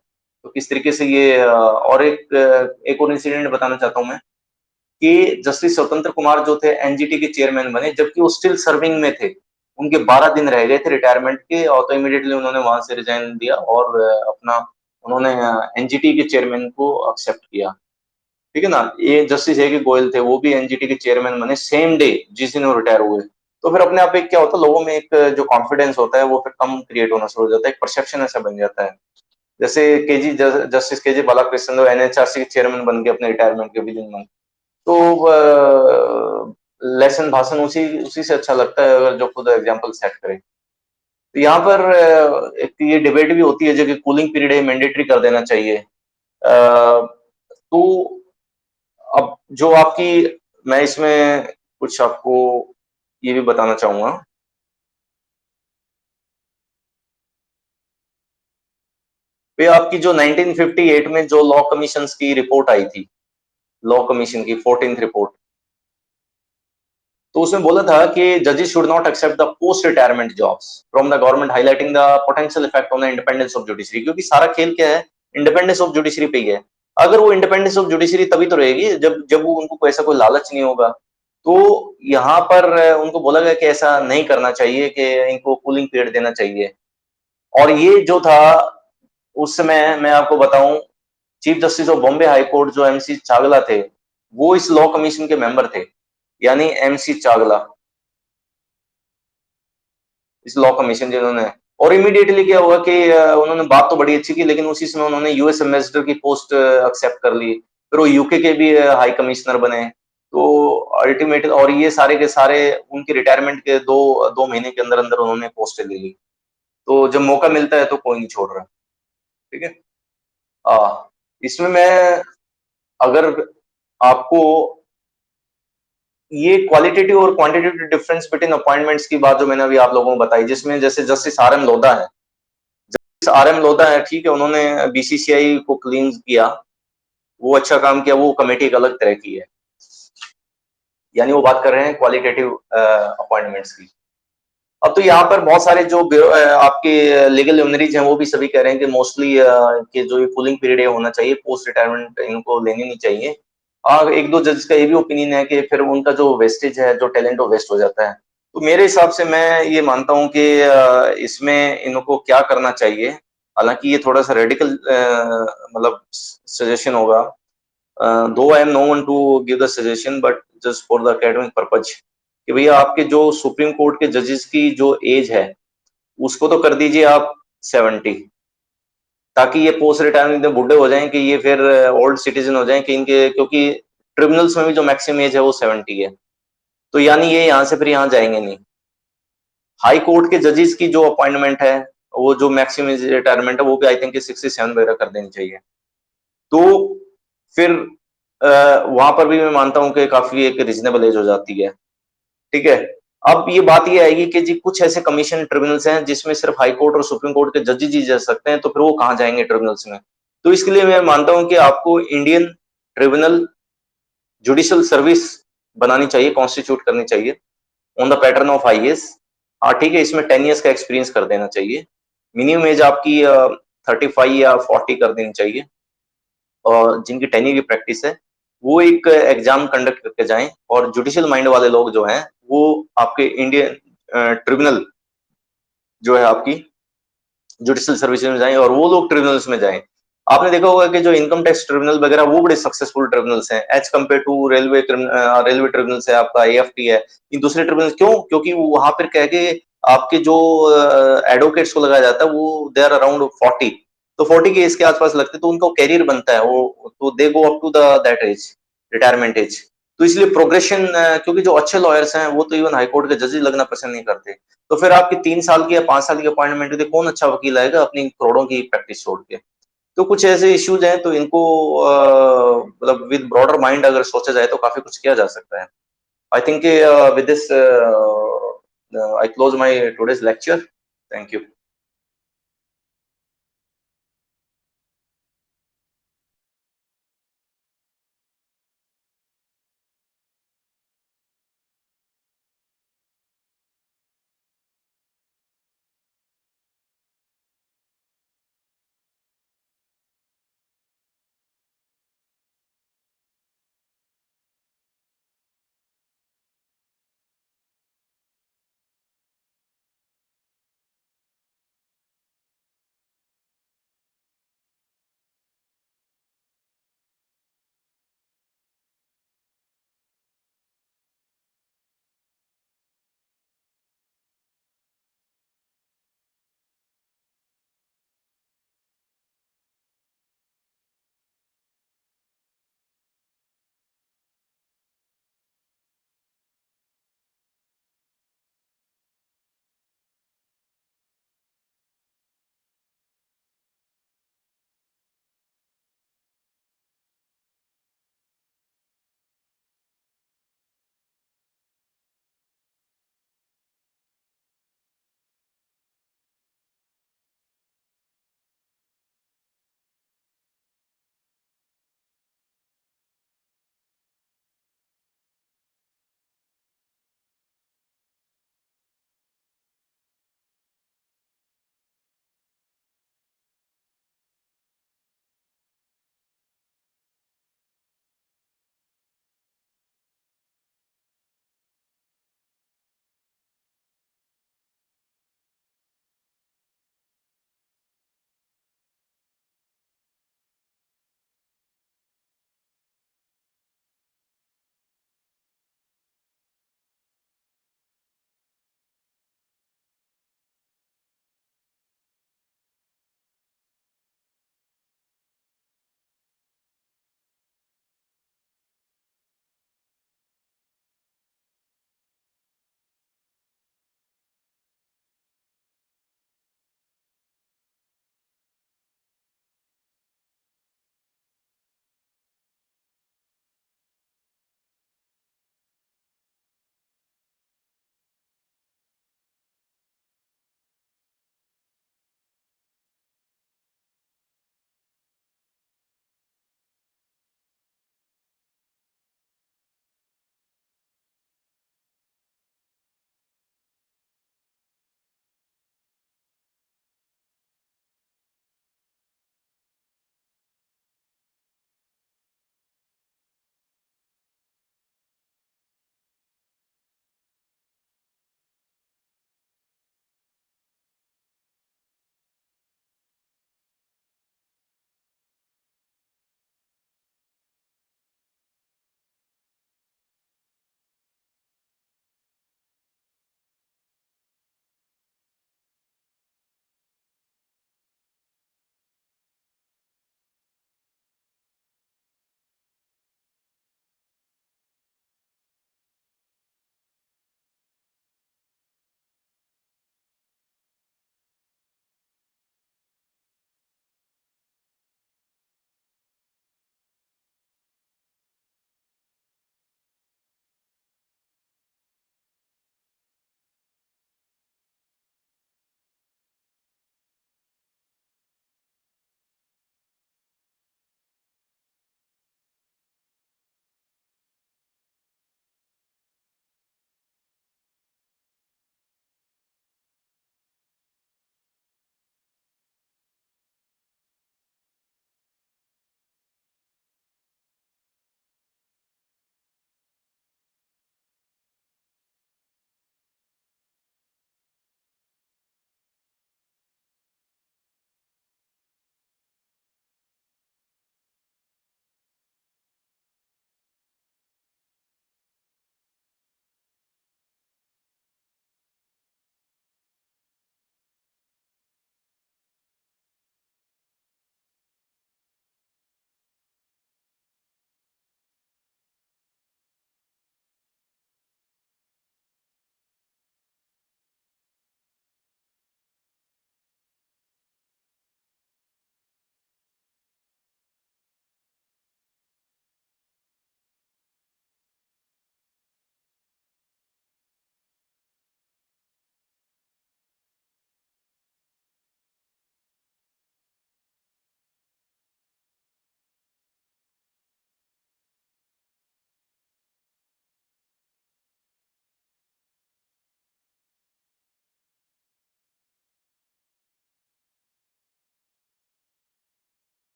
B: तो किस तरीके से ये और एक और इंसिडेंट बताना चाहता हूँ मैं, कि जस्टिस स्वतंत्र कुमार जो थे एनजीटी के चेयरमैन बने, जबकि वो स्टिल सर्विंग में थे। उनके 12 दिन रह गए थे रिटायरमेंट के, और तो इमीडिएटली उन्होंने वहां से रिजाइन दिया और अपना उन्होंने एनजीटी के चेयरमैन को एक्सेप्ट किया। ठीक है ना? ये जस्टिस ए के गोयल थे, वो भी एनजीटी के चेयरमैन बने सेम डे जिस दिन वो रिटायर हुए। तो फिर अपने आप एक क्या होता है, लोगों में एक जो कॉन्फिडेंस होता है वो फिर कम क्रिएट होना शुरू हो जाता है, एक परसेप्शन ऐसा बन जाता है। जैसे जस्टिस केजी बालाकृष्णन एनएचआरसी के चेयरमैन बन गए अपने रिटायरमेंट के विदिन मंथ। तो लेसन भाषण उसी उसी से अच्छा लगता है, अगर जो खुद एग्जाम्पल सेट करे। तो यहाँ पर एक ये डिबेट भी होती है जो कि कूलिंग पीरियड है मैंडेटरी कर देना चाहिए। तो अब जो आपकी, मैं इसमें कुछ आपको ये भी बताना चाहूंगा, ये आपकी जो 1958 में जो लॉ कमीशन की रिपोर्ट आई थी, लॉ कमीशन की 14th रिपोर्ट, तो उसमें बोला था कि जजेस should not accept the post retirement jobs from the government, highlighting the potential effect on the independence of judiciary. क्योंकि सारा खेल क्या है, इंडिपेंडेंस ऑफ जुडिशरी पे ही है। अगर वो इंडिपेंडेंस ऑफ जुडिशरी तभी तो रहेगी जब जब वो उनको ऐसा कोई लालच नहीं होगा। तो यहाँ पर उनको बोला गया कि ऐसा नहीं करना चाहिए, कि इनको कूलिंग पीरियड देना चाहिए। और ये जो था उस समय, मैं आपको बताऊं, chief justice of Bombay high court जो एमसी चावला थे, वो इस लॉ कमीशन के मेंबर थे, यानी एमसी चावला, इस लॉ कमीशन जिन्होंने। और इमीडिएटली क्या हुआ कि उन्होंने बात तो बड़ी अच्छी की, लेकिन उसी समय उन्होंने यूएस एम्बेसडर की पोस्ट एक्सेप्ट कर ली। फिर वो यूके के भी हाई कमिश्नर बने। तो अल्टीमेट, और ये सारे के सारे उनके रिटायरमेंट के 2 महीने के अंदर अंदर उन्होंने पोस्टें ले ली। तो जब मौका मिलता है तो कोई नहीं छोड़ रहा। ठीक है। इसमें मैं, अगर आपको ये क्वालिटेटिव और क्वांटिटेटिव डिफरेंस बिटवीन अपॉइंटमेंट्स की बात जो मैंने अभी आप लोगों को बताई, जिसमें जैसे जस्टिस आर एम लोधा है, आर एम लोधा है, ठीक है, उन्होंने बीसीसीआई को क्लीन किया, वो अच्छा काम किया, वो कमेटी एक अलग तरह की है। यानी वो बात कर रहे हैं क्वालिटेटिव अपॉइंटमेंट्स की। अब तो यहाँ पर बहुत सारे जो आपके लीगल लुमिनरीज हैं, वो भी सभी कह रहे हैं कि मोस्टली कि जो ये कूलिंग पीरियड है होना चाहिए, पोस्ट रिटायरमेंट इनको लेनी नहीं चाहिए। और एक दो जज का ये भी ओपिनियन है कि फिर उनका जो वेस्टेज है, जो टैलेंट, वो वेस्ट हो जाता है। तो मेरे हिसाब से मैं ये मानता हूँ कि इसमें इनको क्या करना चाहिए, हालांकि ये थोड़ा सा रेडिकल मतलब सजेशन होगा, though I am no one to give the suggestion, but just for the academic purpose, कि भैया आपके जो सुप्रीम कोर्ट के जजेस की जो एज है, उसको तो कर दीजिए आप 70, ताकि ये पोस्ट रिटायरमेंट में बूढ़े हो जाएं, कि ये फिर ओल्ड सिटीजन हो जाएं, कि इनके, क्योंकि ट्रिब्यूनल्स में भी जो मैक्सिमम एज है वो 70 है। तो यानी ये यहाँ से फिर यहाँ जाएंगे नहीं। हाई कोर्ट के जजेस की जो अपॉइंटमेंट है, वो जो मैक्सिमम एज रिटायरमेंट है, वो भी आई थिंक 67 वगैरह कर देनी चाहिए। तो फिर वहां पर भी मैं मानता हूं कि काफी एक रीजनेबल एज हो जाती है। ठीक है। अब ये बात ये आएगी कि जी कुछ ऐसे कमीशन ट्रिब्यूनल्स हैं जिसमें सिर्फ हाई कोर्ट और सुप्रीम कोर्ट के जजेस ही जा सकते हैं, तो फिर वो कहाँ जाएंगे ट्रिब्यूनल्स में? तो इसके लिए मैं मानता हूं कि आपको इंडियन ट्रिब्यूनल जुडिशियल सर्विस बनानी चाहिए, कॉन्स्टिट्यूट करनी चाहिए on the pattern of IAS। हाँ ठीक है, इसमें 10 ईयर्स का एक्सपीरियंस कर देना चाहिए। मिनिमम एज आपकी 35 या 40 कर देनी चाहिए। और जिनकी 10 ईयर की प्रैक्टिस है वो एक एग्जाम कंडक्ट करके जाएं, और जुडिशियल माइंड वाले लोग जो हैं वो आपके इंडियन ट्रिब्यूनल जो है आपकी जुडिशियल सर्विसेज में जाएं, और वो लोग ट्रिब्यूनल्स में जाएं। आपने देखा होगा कि जो इनकम टैक्स ट्रिब्यूनल वगैरह वो बड़े सक्सेसफुल ट्रिब्यूनल्स हैं as compare to railway tribunals है, आपका AFT है, इन दूसरे ट्रिब्यूनल। क्यों? क्योंकि वहां पर कह के आपके जो एडवोकेट्स को लगाया जाता है वो दे आर अराउंड 40, तो 40 के एज के आसपास लगते, तो उनका कैरियर बनता है वो, तो they go up to the that age, retirement age. तो इसलिए प्रोग्रेशन, क्योंकि जो अच्छे लॉयर्स हैं वो तो इवन हाईकोर्ट के जजेस लगना पसंद नहीं करते, तो फिर आपकी 3 साल की या 5 साल की अपॉइंटमेंट होती है, कौन अच्छा वकील आएगा अपनी करोड़ों की प्रैक्टिस छोड़ के। तो कुछ ऐसे इश्यूज हैं, तो इनको मतलब विद ब्रॉडर माइंड अगर सोचा जाए तो काफी कुछ किया जा सकता है। I think with this I close my today's lecture. Thank you.